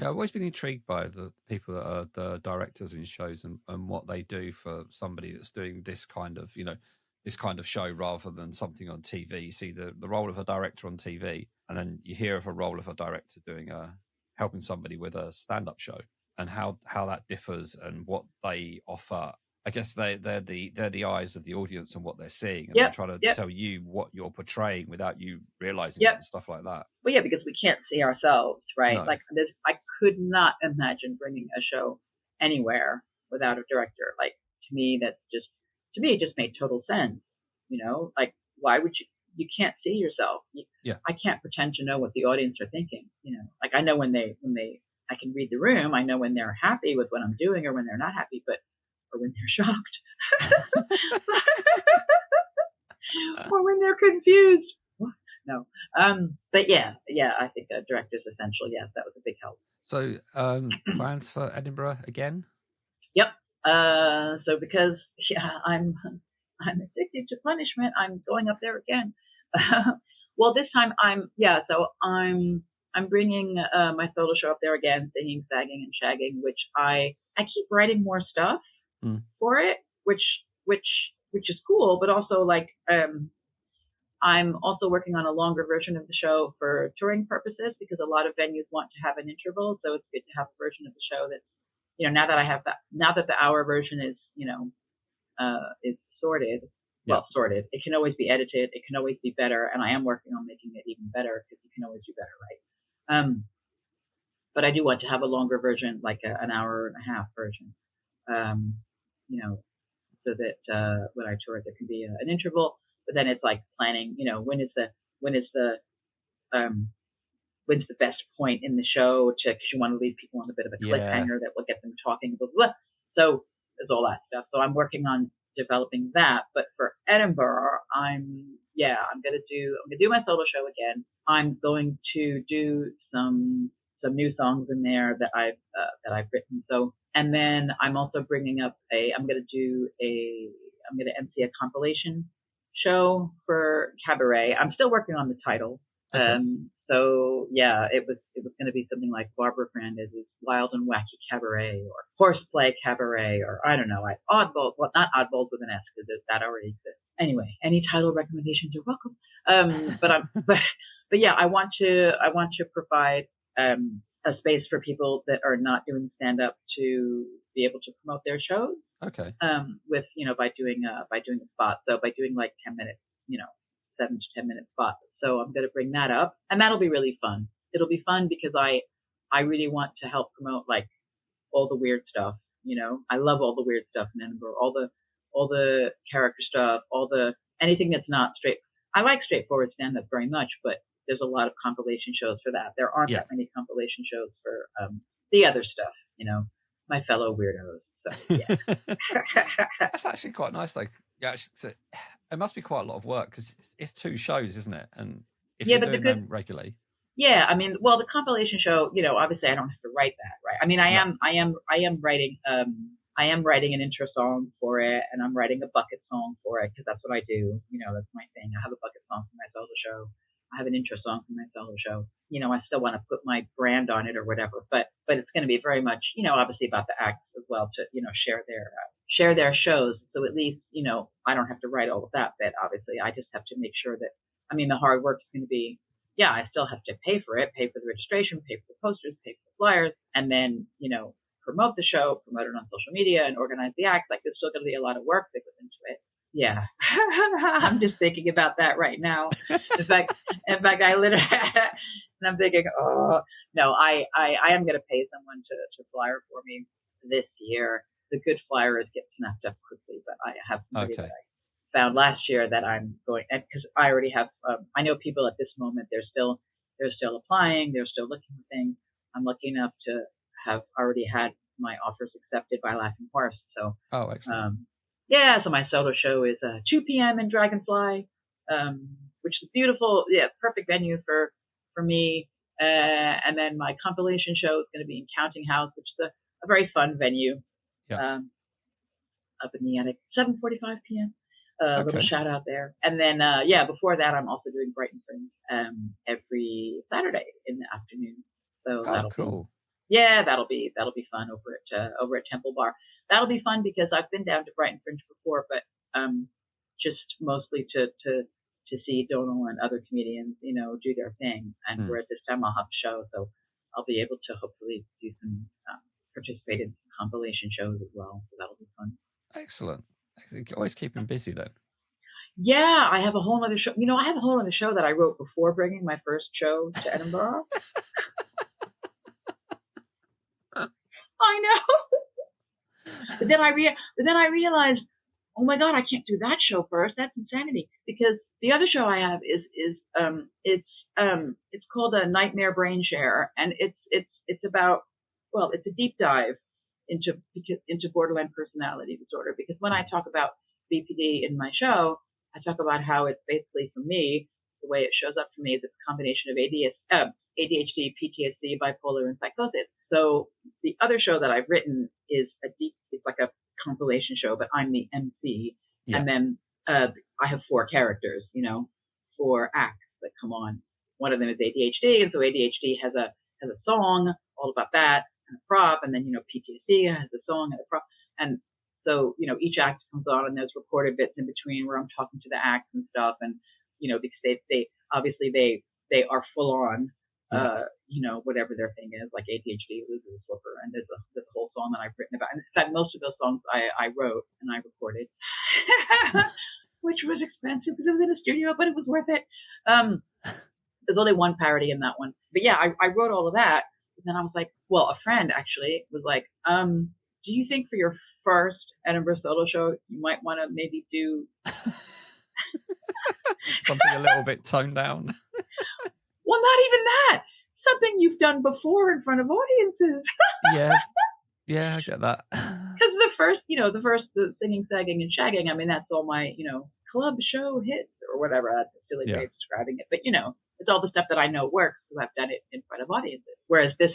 Speaker 1: I've always been intrigued by the people that are the directors in shows and what they do for somebody that's doing this kind of, this kind of show rather than something on TV. You see the role of a director on TV, and then you hear of a role of a director doing helping somebody with a stand-up show, and how that differs and what they offer. I guess they're the eyes of the audience and what they're seeing, and they're trying to tell you what you're portraying without you realizing it and stuff like that.
Speaker 2: Well, yeah, because we can't see ourselves, right?
Speaker 1: No.
Speaker 2: Like I could not imagine bringing a show anywhere without a director. Like to me, it just made total sense. Like why would you can't see yourself. I can't pretend to know what the audience are thinking. Like I know when I can read the room. I know when they're happy with what I'm doing or when they're not happy, or when they're shocked or when they're confused. No. But yeah, I think a director's essential. Yes, that was a big help.
Speaker 1: So, plans for Edinburgh again?
Speaker 2: Yep. So because I'm addicted to punishment, I'm going up there again. Well, this time I'm bringing my solo show up there again, singing, sagging, and shagging, which I keep writing more stuff for it, which is cool, but also like I'm also working on a longer version of the show for touring purposes, because a lot of venues want to have an interval. So it's good to have a version of the show that's, now that the hour version is, is sorted. Well, sorted. It can always be edited. It can always be better. And I am working on making it even better, because you can always do better, right? But I do want to have a longer version, like an hour and a half version, so that when I tour, there can be an interval. But then it's like planning, when is when's the best point in the show because you want to leave people on a bit of a cliffhanger that will get them talking, blah, blah, blah. So there's all that stuff. So I'm working on developing that. But for Edinburgh, I'm going to do my solo show again. I'm going to do some new songs in there that I've written. So, and then I'm also bringing up I'm going to MC a compilation show for Cabaret. I'm still working on the title.
Speaker 1: Okay.
Speaker 2: So yeah, it was going to be something like Barbara Fernandez's Wild and Wacky Cabaret or Horseplay Cabaret or I don't know, Oddballs. Well, not Oddballs with an S because that already exists. Anyway, any title recommendations are welcome. But yeah, I want to provide a space for people that are not doing stand up to be able to promote their shows.
Speaker 1: Okay.
Speaker 2: With by doing a spot. So by doing like 10 minutes, 7 to 10 minute spots. So I'm going to bring that up, and that'll be really fun. It'll be fun because I really want to help promote like all the weird stuff. I love all the weird stuff in Edinburgh, all the character stuff, anything that's not straight. I like straightforward stand up very much, but there's a lot of compilation shows for that. There aren't that many compilation shows for the other stuff. My fellow weirdos. So, yeah.
Speaker 1: That's actually quite nice. Like, yeah, so it must be quite a lot of work because it's 2 shows, isn't it? And if you're doing them regularly.
Speaker 2: Yeah, I mean, well, the compilation show, obviously I don't have to write that, right? I mean, I am writing an intro song for it, and I'm writing a bucket song for it because that's what I do. That's my thing. I have a bucket song for my solo show. I have an intro song for my solo show. I still want to put my brand on it or whatever, but it's going to be very much, obviously about the acts as well to, share their shows. So at least, I don't have to write all of that bit. Obviously, I just have to make sure that, the hard work is going to be, I still have to pay for it, pay for the registration, pay for the posters, pay for the flyers, and then, promote the show, promote it on social media and organize the acts. Like there's still going to be a lot of work that goes into it. Yeah. I'm just thinking about that right now. In fact, I literally, and I'm thinking, oh, no, I am going to pay someone to flyer for me this year. The good flyers get snapped up quickly, but I have somebody that I found last year that I'm going, because I already have, I know people at this moment, they're still applying, they're still looking for things. I'm lucky enough to have already had my offers accepted by Laughing Horse. So,
Speaker 1: excellent.
Speaker 2: So my solo show is 2 p.m. in Dragonfly, which is beautiful. Yeah, perfect venue for me. And then my compilation show is going to be in Counting House, which is a very fun venue.
Speaker 1: Yeah.
Speaker 2: Up in the attic, 7:45 p.m. Little shout out there. And then, before that, I'm also doing Brighton Fringe every Saturday in the afternoon. So that'll
Speaker 1: cool.
Speaker 2: That'll be fun over at Temple Bar. That'll be fun because I've been down to Brighton Fringe before, but just mostly to see Donal and other comedians, do their thing. And whereas this time I'll have a show, so I'll be able to hopefully do some participate in some compilation shows as well. So that'll be fun.
Speaker 1: Excellent. Always keep him busy then.
Speaker 2: Yeah, I have a whole other show. I have a whole other show that I wrote before bringing my first show to Edinburgh. I know. But then I realized, oh my God, I can't do that show first. That's insanity. Because the other show I have it's called a Nightmare Brain Share, and it's about, well, it's a deep dive into borderline personality disorder. Because when I talk about BPD in my show, I talk about how it's basically, for me, the way it shows up for me is it's a combination of ADHD, PTSD, bipolar, and psychosis. So the other show that I've written is it's like a compilation show, but I'm the MC. Yeah. And then I have 4 characters, 4 acts that come on. One of them is ADHD, and so ADHD has a song all about that and a prop, and then PTSD has a song and a prop, and so each act comes on, and there's recorded bits in between where I'm talking to the acts and stuff, and because they obviously they are full on, whatever their thing is, like ADHD loses a slipper, and there's a whole song that I've written about. And in fact, most of those songs I wrote and I recorded, which was expensive because it was in a studio, but it was worth it. There's only one parody in that one, but yeah, I wrote all of that. And then I was like, well, a friend actually was like, do you think for your first Edinburgh solo show, you might want to maybe do
Speaker 1: Something a little bit toned down.
Speaker 2: Well, not even that. Something you've done before in front of audiences.
Speaker 1: Yeah, I get that.
Speaker 2: Because the singing, sagging, and shagging, I mean, that's all my, club show hits or whatever. That's a silly way of describing it. But, it's all the stuff that I know works because I've done it in front of audiences. Whereas this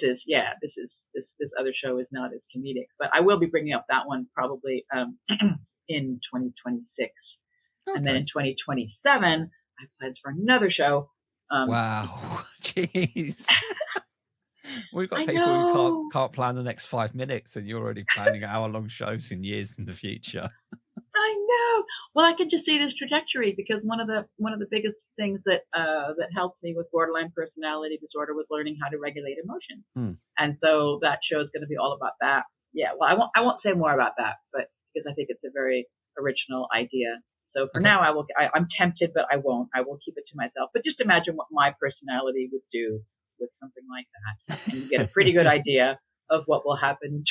Speaker 2: other show is not as comedic. But I will be bringing up that one probably in 2026. Okay. And then in 2027, I have plans for another show.
Speaker 1: Wow. Jeez. We've got people who can't plan the next 5 minutes, and you're already planning hour-long shows in years in the future.
Speaker 2: I know. Well, I can just see this trajectory because one of the biggest things that helped me with borderline personality disorder was learning how to regulate emotions. And so that show is going to be all about that. Yeah. Well, I won't say more about that, but because I think it's a very original idea. So for now, I'm tempted, but I won't. I will keep it to myself. But just imagine what my personality would do with something like that, and you get a pretty good idea of what will happen in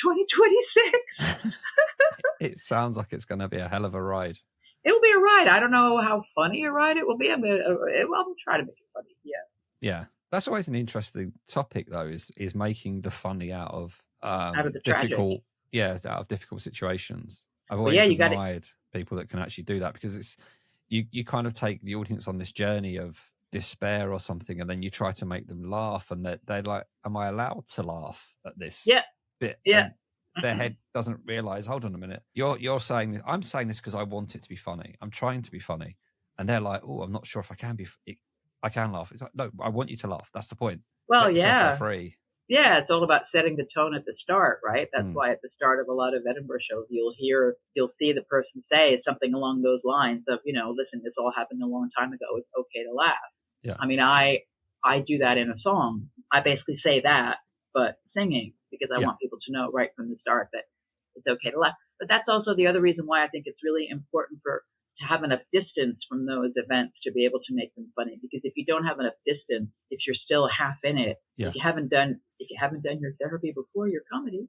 Speaker 2: 2026.
Speaker 1: It sounds like it's going to be a hell of a ride.
Speaker 2: It will be a ride. I don't know how funny a ride it will be. I'll try to make it funny. Yeah.
Speaker 1: Yeah, that's always an interesting topic, though. Is making the funny out of
Speaker 2: the
Speaker 1: difficult,
Speaker 2: tragic.
Speaker 1: Out of difficult situations. I've always admired people that can actually do that because it's you kind of take the audience on this journey of despair or something, and then you try to make them laugh, and they're like, "Am I allowed to laugh at this?" Bit?
Speaker 2: Yeah.
Speaker 1: And their head doesn't realize. Hold on a minute. You're saying this. I'm saying this because I want it to be funny. I'm trying to be funny, and they're like, "Oh, I'm not sure if I can be. I can laugh." It's like, no, I want you to laugh. That's the point.
Speaker 2: Well,
Speaker 1: Let yourself go free.
Speaker 2: Yeah, it's all about setting the tone at the start, right? That's why at the start of a lot of Edinburgh shows, you'll see the person say something along those lines of, listen, this all happened a long time ago. It's okay to laugh.
Speaker 1: Yeah.
Speaker 2: I mean, I do that in a song. I basically say that, but singing, because I want people to know right from the start that it's okay to laugh. But that's also the other reason why I think it's really important to have enough distance from those events to be able to make them funny. Because if you don't have enough distance, if you're still half in it, if you haven't done your therapy before your comedy,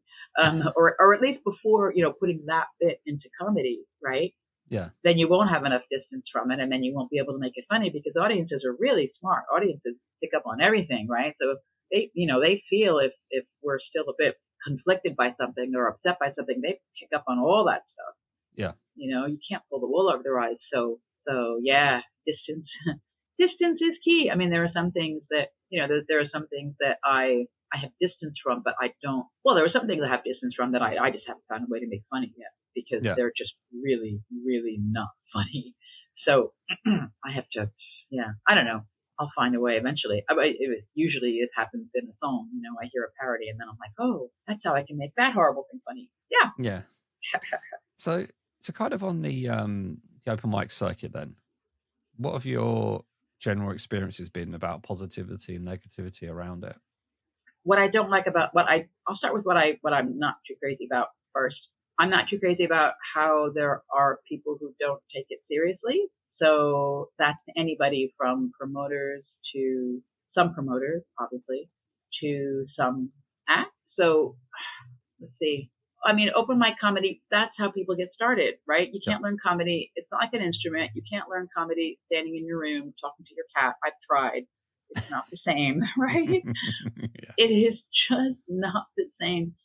Speaker 2: or at least before, putting that bit into comedy, right?
Speaker 1: Yeah.
Speaker 2: Then you won't have enough distance from it, and then you won't be able to make it funny because audiences are really smart. Audiences pick up on everything, right? So if they feel if we're still a bit conflicted by something or upset by something, they pick up on all that stuff.
Speaker 1: Yeah.
Speaker 2: You can't pull the wool over their eyes. So yeah, distance is key. I mean, there are some things that, there are some things that I have distance from, but I don't. Well, there are some things I have distance from that I just haven't found a way to make funny yet because they're just really, really not funny. So I have to, I don't know. I'll find a way eventually. Usually it happens in a song. I hear a parody and then I'm like, oh, that's how I can make that horrible thing funny. Yeah.
Speaker 1: Yeah. So kind of on the open mic circuit then, what have your general experiences been about positivity and negativity around it?
Speaker 2: What I don't like about I'll start with what I'm not too crazy about first. I'm not too crazy about how there are people who don't take it seriously. So that's anybody from promoters to some promoters, obviously, to some acts. So let's see. I mean, open mic comedy, that's how people get started, right? You can't learn comedy. It's not like an instrument. You can't learn comedy standing in your room talking to your cat. I've tried. It's not the same, right? It is just not the same.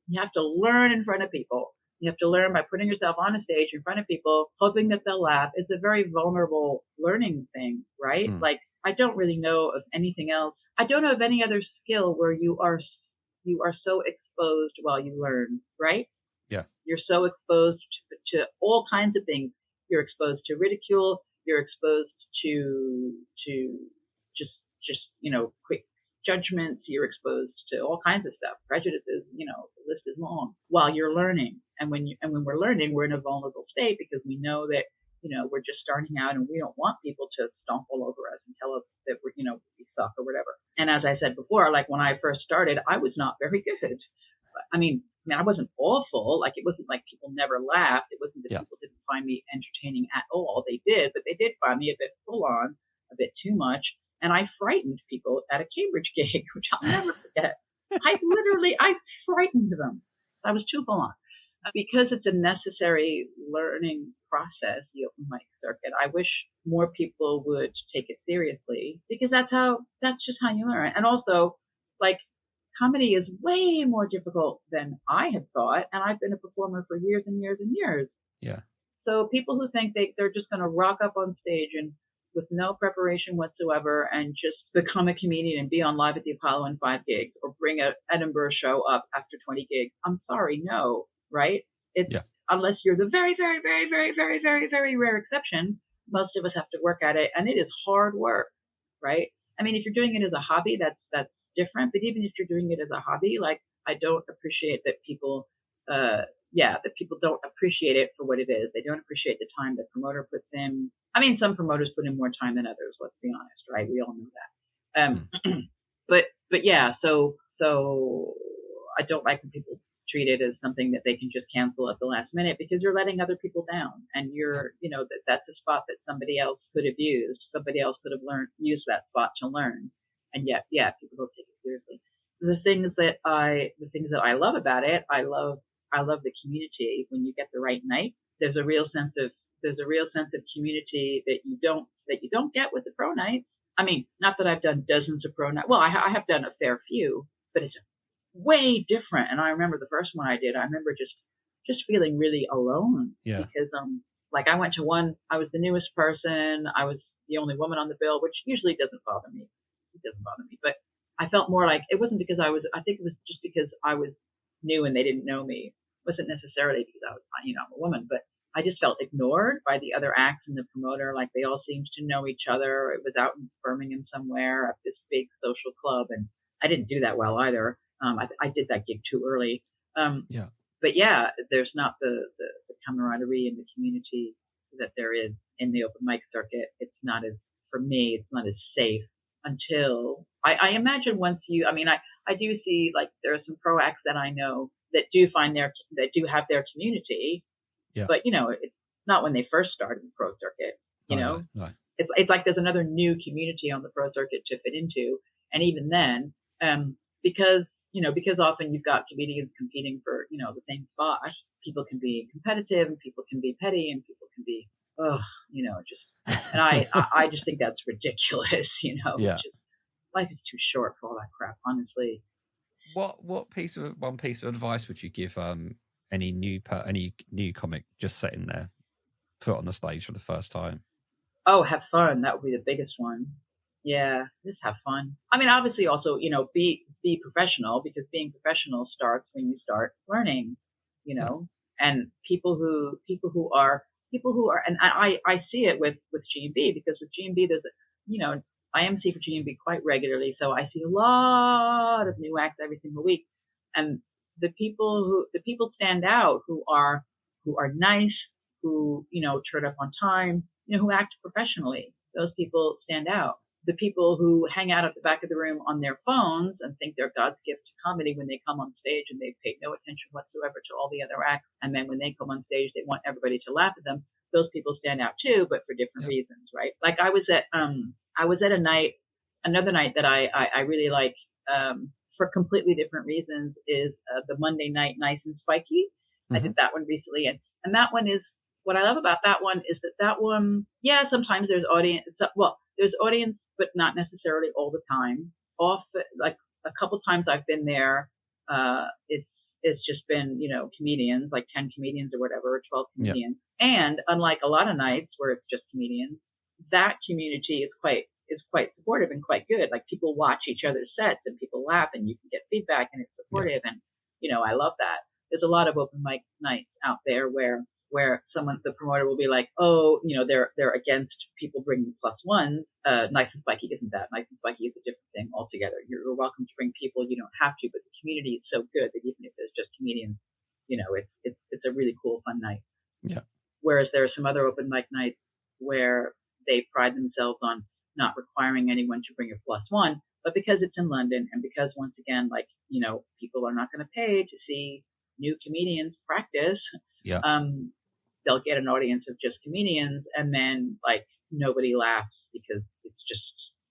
Speaker 2: You have to learn in front of people. You have to learn by putting yourself on a stage in front of people, hoping that they'll laugh. It's a very vulnerable learning thing, right? Like, I don't really know of anything else. I don't know of any other skill where you are so exposed while you learn, right?
Speaker 1: Yeah. You're
Speaker 2: so exposed to all kinds of things. You're exposed to ridicule. You're exposed to just quick judgments. You're exposed to all kinds of stuff, prejudices. The list is long while you're learning. And when we're learning, we're in a vulnerable state because we know that we're just starting out and we don't want people to stomp all over us and tell us that we suck or whatever. And as I said before, like when I first started, I was not very good. I mean, I wasn't awful. Like, it wasn't like people never laughed. It wasn't that people didn't find me entertaining at all. They did, but they did find me a bit full on, a bit too much. And I frightened people at a Cambridge gig, which I'll never forget. I frightened them. I was too full on. because it's a necessary learning process, the open mic circuit. I wish more people would take it seriously, because that's just how you learn. And also, like, comedy is way more difficult than I had thought, and I've been a performer for years and years and years.
Speaker 1: Yeah.
Speaker 2: So people who think they're just going to rock up on stage and with no preparation whatsoever and just become a comedian and be on Live at the Apollo in 5 gigs, or bring a Edinburgh show up after 20 gigs. I'm sorry, no, right? It's unless you're the very, very, very, very, very, very, very rare exception, most of us have to work at it, and it is hard work, right? I mean, if you're doing it as a hobby, that's different. But even if you're doing it as a hobby, like, I don't appreciate that people that people don't appreciate it for what it is. They don't appreciate the time the promoter puts in. I mean, some promoters put in more time than others, let's be honest, right? We all know that. But yeah, so I don't like when people treat it as something that they can just cancel at the last minute, because you're letting other people down, and that's a spot that somebody else could have used. Somebody else could have used that spot to learn. And yet, people don't take it seriously. The things that I love about it, I love the community. When you get the right night, there's a real sense of community that you don't get with the pro nights. I mean, not that I've done dozens of pro nights. Well, I have done a fair few, but it's way different. And I remember the first one I did, I remember just feeling really alone.
Speaker 1: Yeah.
Speaker 2: Because like, I went to one, I was the newest person, I was the only woman on the bill, which usually doesn't bother me. It doesn't bother me, but I felt more like, it wasn't because I think it was just because I was new and they didn't know me. It wasn't necessarily because I was, I'm a woman, but I just felt ignored by the other acts and the promoter. Like, they all seemed to know each other. It was out in Birmingham somewhere at this big social club, and I didn't do that well either. I did that gig too early. But yeah, there's not the camaraderie in the community that there is in the open mic circuit. It's not as, for me, it's not as safe until I imagine once I do see, like, there are some pro acts that I know that do have their community.
Speaker 1: Yeah.
Speaker 2: But it's not when they first started the pro circuit.
Speaker 1: No.
Speaker 2: It's like there's another new community on the pro circuit to fit into, and even then, because often you've got comedians competing for the same spot. People can be competitive, and people can be petty, and people can be and I just think that's ridiculous.
Speaker 1: Yeah.
Speaker 2: Life is too short for all that crap, honestly.
Speaker 1: What one piece of advice would you give any new comic just sitting there, foot on the stage for the first time?
Speaker 2: Oh, have fun. That would be the biggest one. Yeah, just have fun. I mean, obviously, also be professional, because being professional starts when you start learning. And people who are, and I see it with G&B, because with G&B there's I MC for G&B quite regularly, so I see a lot of new acts every single week, and the people stand out who are nice, who turn up on time, who act professionally. Those people stand out. The people who hang out at the back of the room on their phones and think they're God's gift to comedy, when they come on stage and they've paid no attention whatsoever to all the other acts, and then when they come on stage they want everybody to laugh at them, those people stand out too, but for different reasons, right? Like, I was at another night that I really like, for completely different reasons, is the Monday night Nice and Spiky. I did that one recently, and that one is, what I love about that one is that one, sometimes there's audience. Well, there's audience, but not necessarily all the time. Often, like, a couple times I've been there, it's just been comedians, like 10 comedians or whatever, or 12 comedians. Yeah. And unlike a lot of nights where it's just comedians, that community is quite supportive and quite good. Like, people watch each other's sets and people laugh, and you can get feedback, and it's supportive. Yeah. And I love that. There's a lot of open mic nights out there where the promoter will be like, oh, they're against people bringing +1s. Nice and Spiky isn't that. Nice and Spiky is a different thing altogether. You're welcome to bring people. You don't have to, but the community is so good that even if there's just comedians, it's a really cool, fun night.
Speaker 1: Yeah.
Speaker 2: Whereas there are some other open mic nights where they pride themselves on not requiring anyone to bring a +1, but because it's in London, and because, once again, like, people are not going to pay to see new comedians practice.
Speaker 1: Yeah.
Speaker 2: They'll get an audience of just comedians, and then, like, nobody laughs because it's just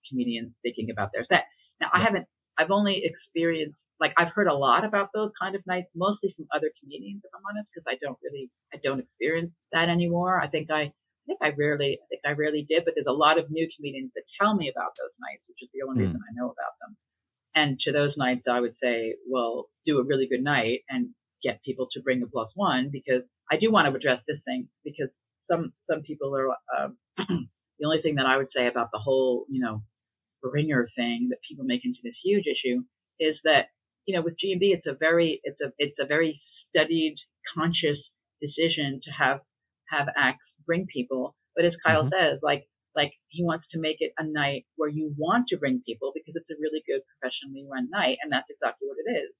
Speaker 2: comedians thinking about their set. Now, I've only experienced like I've heard a lot about those kind of nights, mostly from other comedians, if I'm honest, because I don't experience that anymore. I think I rarely did, but there's a lot of new comedians that tell me about those nights, which is the only reason I know about them. And to those nights, I would say, well, do a really good night and get people to bring a plus one, because I do want to address this thing, because some people are, the only thing that I would say about the whole, bringer thing that people make into this huge issue is that, with G&B, it's a very studied, conscious decision to have acts bring people. But as Kyle says, like he wants to make it a night where you want to bring people, because it's a really good professionally run night, and that's exactly what it is.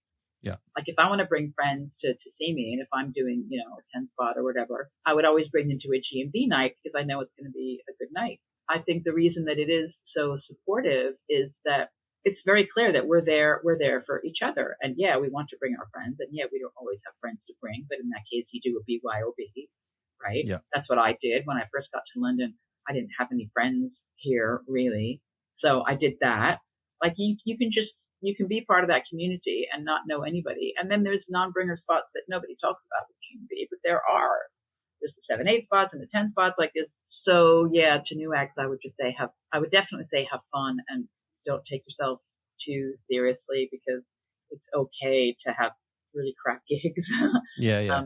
Speaker 1: Yeah.
Speaker 2: Like if I want to bring friends to see me, and if I'm doing, a 10 spot or whatever, I would always bring them to a G&B night, because I know it's going to be a good night. I think the reason that it is so supportive is that it's very clear that we're there for each other. And yeah, we want to bring our friends, and yeah, we don't always have friends to bring, but in that case, you do a BYOB, right?
Speaker 1: Yeah.
Speaker 2: That's what I did when I first got to London. I didn't have any friends here really. So I did that. Like you can be part of that community and not know anybody. And then there's non-bringer spots that nobody talks about with G&B, but there's the 7/8 spots and the 10 spots like this. So yeah, to new acts, I would definitely say have fun and don't take yourself too seriously, because it's okay to have really crap gigs.
Speaker 1: Yeah.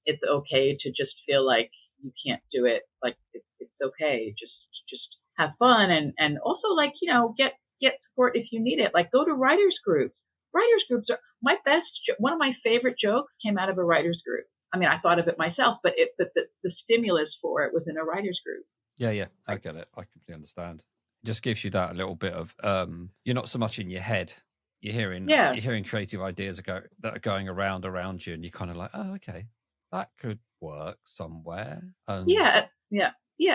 Speaker 2: It's okay to just feel like you can't do it. Like it's okay. Just have fun and also get support if you need it. Like go to writers groups. Writers groups are one of my favorite jokes came out of a writers group. I mean, I thought of it myself, but the stimulus for it was in a writers group.
Speaker 1: Yeah. I get it. I completely understand. It just gives you that little bit of you're not so much in your head. You're hearing creative ideas that are going around you, and you're kind of like, oh, okay, that could work somewhere.
Speaker 2: Yeah,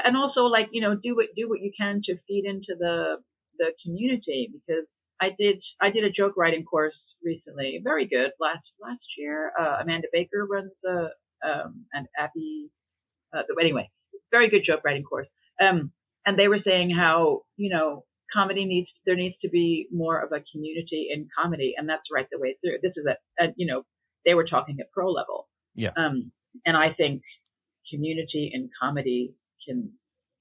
Speaker 2: and also do what you can to feed into the community, because I did a joke writing course recently, very good last year. Amanda Baker runs and Abby. Anyway, very good joke writing course. And they were saying how comedy there needs to be more of a community in comedy, and that's right the way through. This is they were talking at pro level.
Speaker 1: Yeah.
Speaker 2: And I think community in comedy can,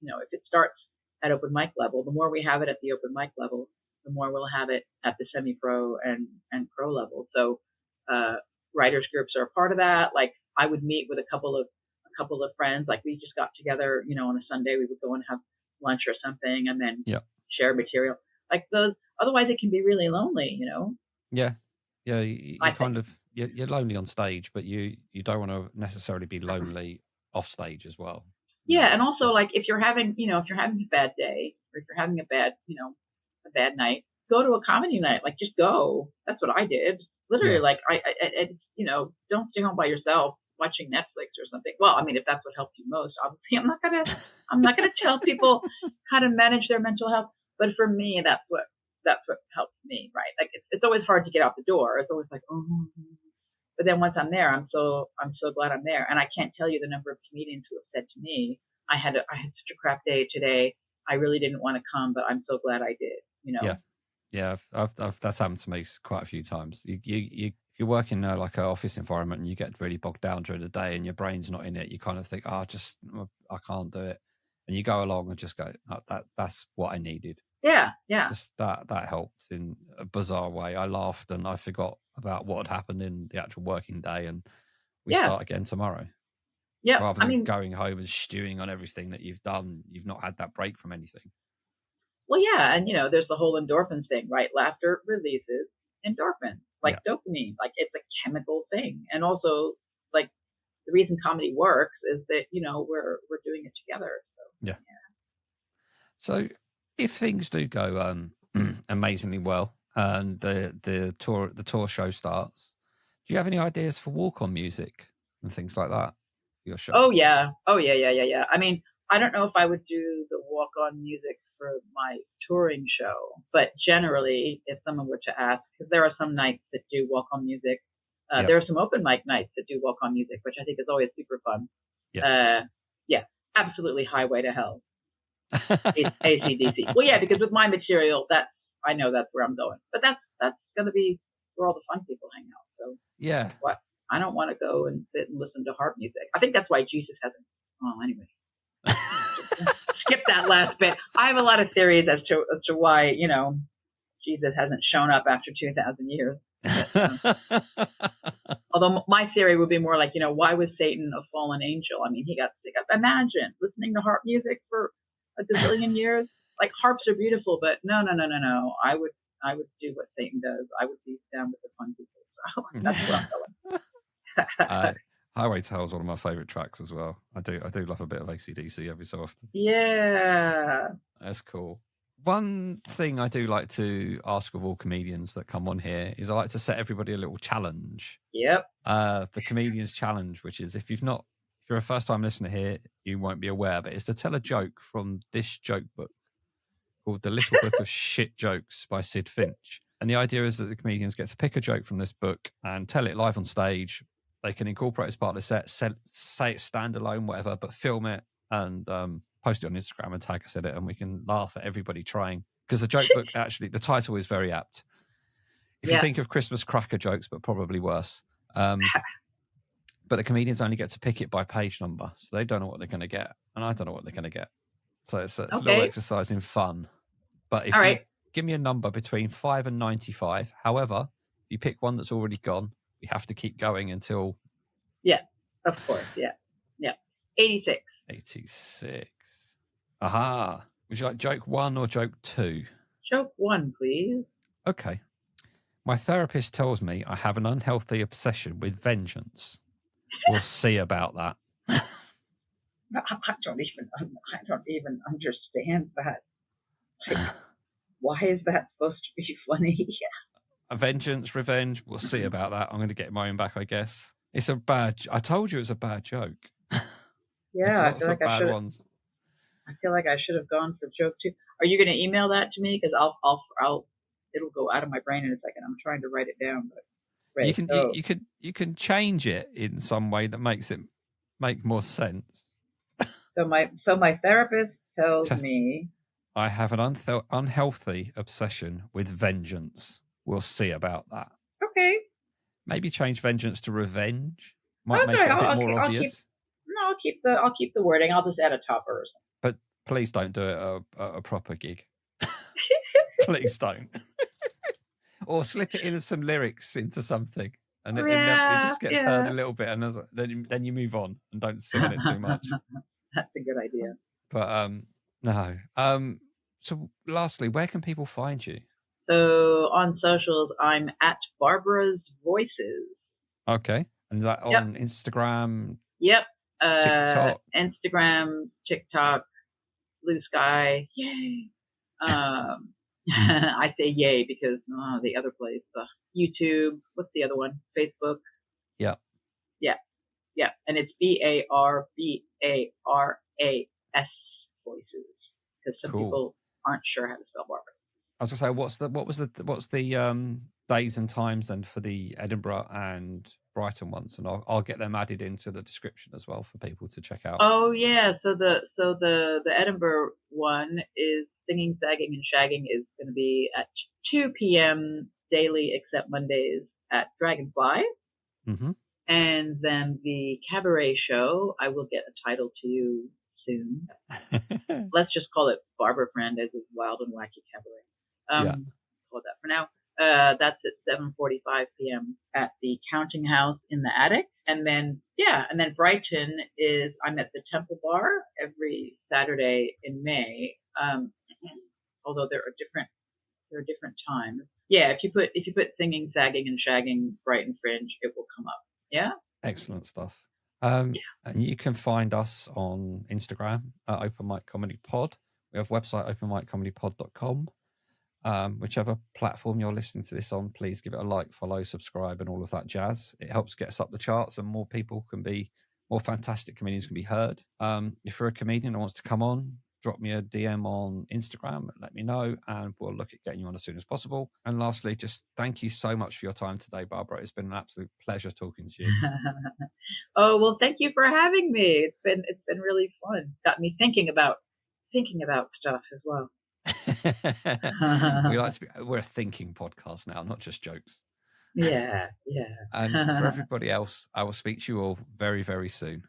Speaker 2: if it starts at open mic level, the more we have it at the open mic level, the more we'll have it at the semi-pro and pro level. So writers groups are a part of that. Like I would meet with a couple of friends. Like we just got together, on a Sunday, we would go and have lunch or something, and then share material like those. Otherwise, it can be really lonely,
Speaker 1: Yeah. You're lonely on stage, but you don't want to necessarily be lonely off stage as well.
Speaker 2: Yeah, and also like if you're having a bad day, or if you're having a bad night, go to a comedy night. Like just go. That's what I did. Literally, like I don't stay home by yourself watching Netflix or something. Well, I mean, if that's what helps you most, obviously, I'm not gonna tell people how to manage their mental health. But for me, that's what helps me, right? Like it's always hard to get out the door. It's always like, oh. But then once I'm there, I'm so glad I'm there. And I can't tell you the number of comedians who have said to me, I had such a crap day today. I really didn't want to come, but I'm so glad I did.
Speaker 1: Yeah. I've that's happened to me quite a few times. If you work in like an office environment and you get really bogged down during the day and your brain's not in it, you kind of think, I can't do it. And you go along and just go, that's what I needed.
Speaker 2: Yeah.
Speaker 1: Just that helped in a bizarre way. I laughed and I forgot about what had happened in the actual working day, and we start again tomorrow.
Speaker 2: Yeah.
Speaker 1: Rather than going home and stewing on everything that you've done, you've not had that break from anything.
Speaker 2: Well, yeah, and there's the whole endorphins thing, right? Laughter releases endorphins, like dopamine, like it's a chemical thing. And also, like the reason comedy works is that we're doing it together. So
Speaker 1: yeah. So if things do go amazingly well and the tour show starts, do you have any ideas for walk-on music and things like that for your show?
Speaker 2: Oh yeah. I mean, I don't know if I would do the walk-on music for my touring show, but generally, if someone were to ask, because there are some nights that do walk-on music, there are some open mic nights that do walk-on music, which I think is always super fun.
Speaker 1: Yes.
Speaker 2: Yeah, absolutely Highway to Hell. AC/DC. Well, yeah, because with my material, I know that's where I'm going. But that's gonna be where all the fun people hang out. So
Speaker 1: Yeah.
Speaker 2: what? I don't want to go and sit and listen to harp music. I think that's why Jesus hasn't. Well, anyway, skip that last bit. I have a lot of theories as to why Jesus hasn't shown up after 2,000 years. But, although my theory would be more like, why was Satan a fallen angel? I mean, he got sick of. Imagine listening to harp music for a gazillion years. Like, harps are beautiful, but no. I would do what Satan does. I would be down with the fun people. So that's where I'm going.
Speaker 1: Highway Tale is one of my favourite tracks as well. I do love a bit of AC/DC every so often.
Speaker 2: Yeah.
Speaker 1: That's cool. One thing I do like to ask of all comedians that come on here is I like to set everybody a little challenge.
Speaker 2: Yep.
Speaker 1: The Comedian's Challenge, which is if you're a first-time listener here, you won't be aware, but it's to tell a joke from this joke book called The Little Book of Shit Jokes by Sid Finch. And the idea is that the comedians get to pick a joke from this book and tell it live on stage. They can incorporate it as part of the set, say it standalone, whatever, but film it and post it on Instagram and tag us in it, and we can laugh at everybody trying. Because the joke book, actually, the title is very apt. If you think of Christmas cracker jokes, but probably worse. But the comedians only get to pick it by page number, so they don't know what they're going to get, and I don't know what they're going to get. So it's a little exercise in fun. But if you give me a number between 5 and 95, however, if you pick one that's already gone, we have to keep going until...
Speaker 2: Yeah, of course, yeah. 86.
Speaker 1: 86. Aha. Would you like joke 1 or joke 2?
Speaker 2: Joke 1, please.
Speaker 1: Okay. My therapist tells me I have an unhealthy obsession with vengeance. We'll see about that.
Speaker 2: I don't even understand that. Like, why is that supposed to be funny?
Speaker 1: A vengeance, revenge. We'll see about that. I'm going to get my own back, I guess. It's a bad. I told you it's a bad joke.
Speaker 2: Yeah,
Speaker 1: lots of bad ones.
Speaker 2: I feel like I should have gone for joke 2. Are you going to email that to me? Because I'll it'll go out of my brain in a second. I'm trying to write it down, but
Speaker 1: you can change it in some way that makes it make more sense.
Speaker 2: So my therapist tells me
Speaker 1: I have an unhealthy obsession with vengeance. We'll see about that.
Speaker 2: Okay.
Speaker 1: Maybe change vengeance to revenge. Might make it a bit more obvious.
Speaker 2: I'll keep the wording. I'll just add a topper or something.
Speaker 1: But please don't do it at a proper gig. Please don't. Or slip it in some lyrics into something, and it just gets heard a little bit, and then you move on and don't sing in it too much.
Speaker 2: That's a good idea.
Speaker 1: But no. So lastly, where can people find you?
Speaker 2: So on socials, I'm at Barbara's Voices.
Speaker 1: Okay, and is that on Instagram?
Speaker 2: Yep.
Speaker 1: TikTok.
Speaker 2: Instagram, TikTok, Blue Sky. Yay. I say yay because the other place, YouTube. What's the other one? Facebook.
Speaker 1: Yeah.
Speaker 2: And it's BARBARAS Voices, because some people aren't sure how to spell Barbara.
Speaker 1: I was gonna say, what's the days and times then for the Edinburgh and Brighton ones, and I'll get them added into the description as well for people to check out.
Speaker 2: Oh yeah, so the Edinburgh one is Singing, Sagging, and Shagging is going to be at 2 p.m. daily, except Mondays at Dragonfly.
Speaker 1: Mm-hmm.
Speaker 2: And then the cabaret show, I will get a title to you soon. Let's just call it Barbara Fernandez's Wild and Wacky Cabaret. Call that for now. That's at 7:45 p.m. at the Counting House in the Attic. And then Brighton is, I'm at the Temple Bar every Saturday in May. Although there are different times. Yeah, if you put Singing, Sagging, and Shagging Brighton Fringe, it will come up. Yeah.
Speaker 1: Excellent stuff. And you can find us on Instagram at Open Mic Comedy Pod. We have a website, openmiccomedypod.com. Whichever platform you're listening to this on, please give it a like, follow, subscribe, and all of that jazz. It helps get us up the charts, and more fantastic comedians can be heard. If you're a comedian who wants to come on, drop me a DM on Instagram, let me know, and we'll look at getting you on as soon as possible. And lastly, just thank you so much for your time today, Barbara. It's been an absolute pleasure talking to you.
Speaker 2: Oh, well, thank you for having me. It's been really fun. Got me thinking about stuff as well.
Speaker 1: We're a thinking podcast now, not just jokes.
Speaker 2: Yeah.
Speaker 1: And for everybody else, I will speak to you all very, very soon.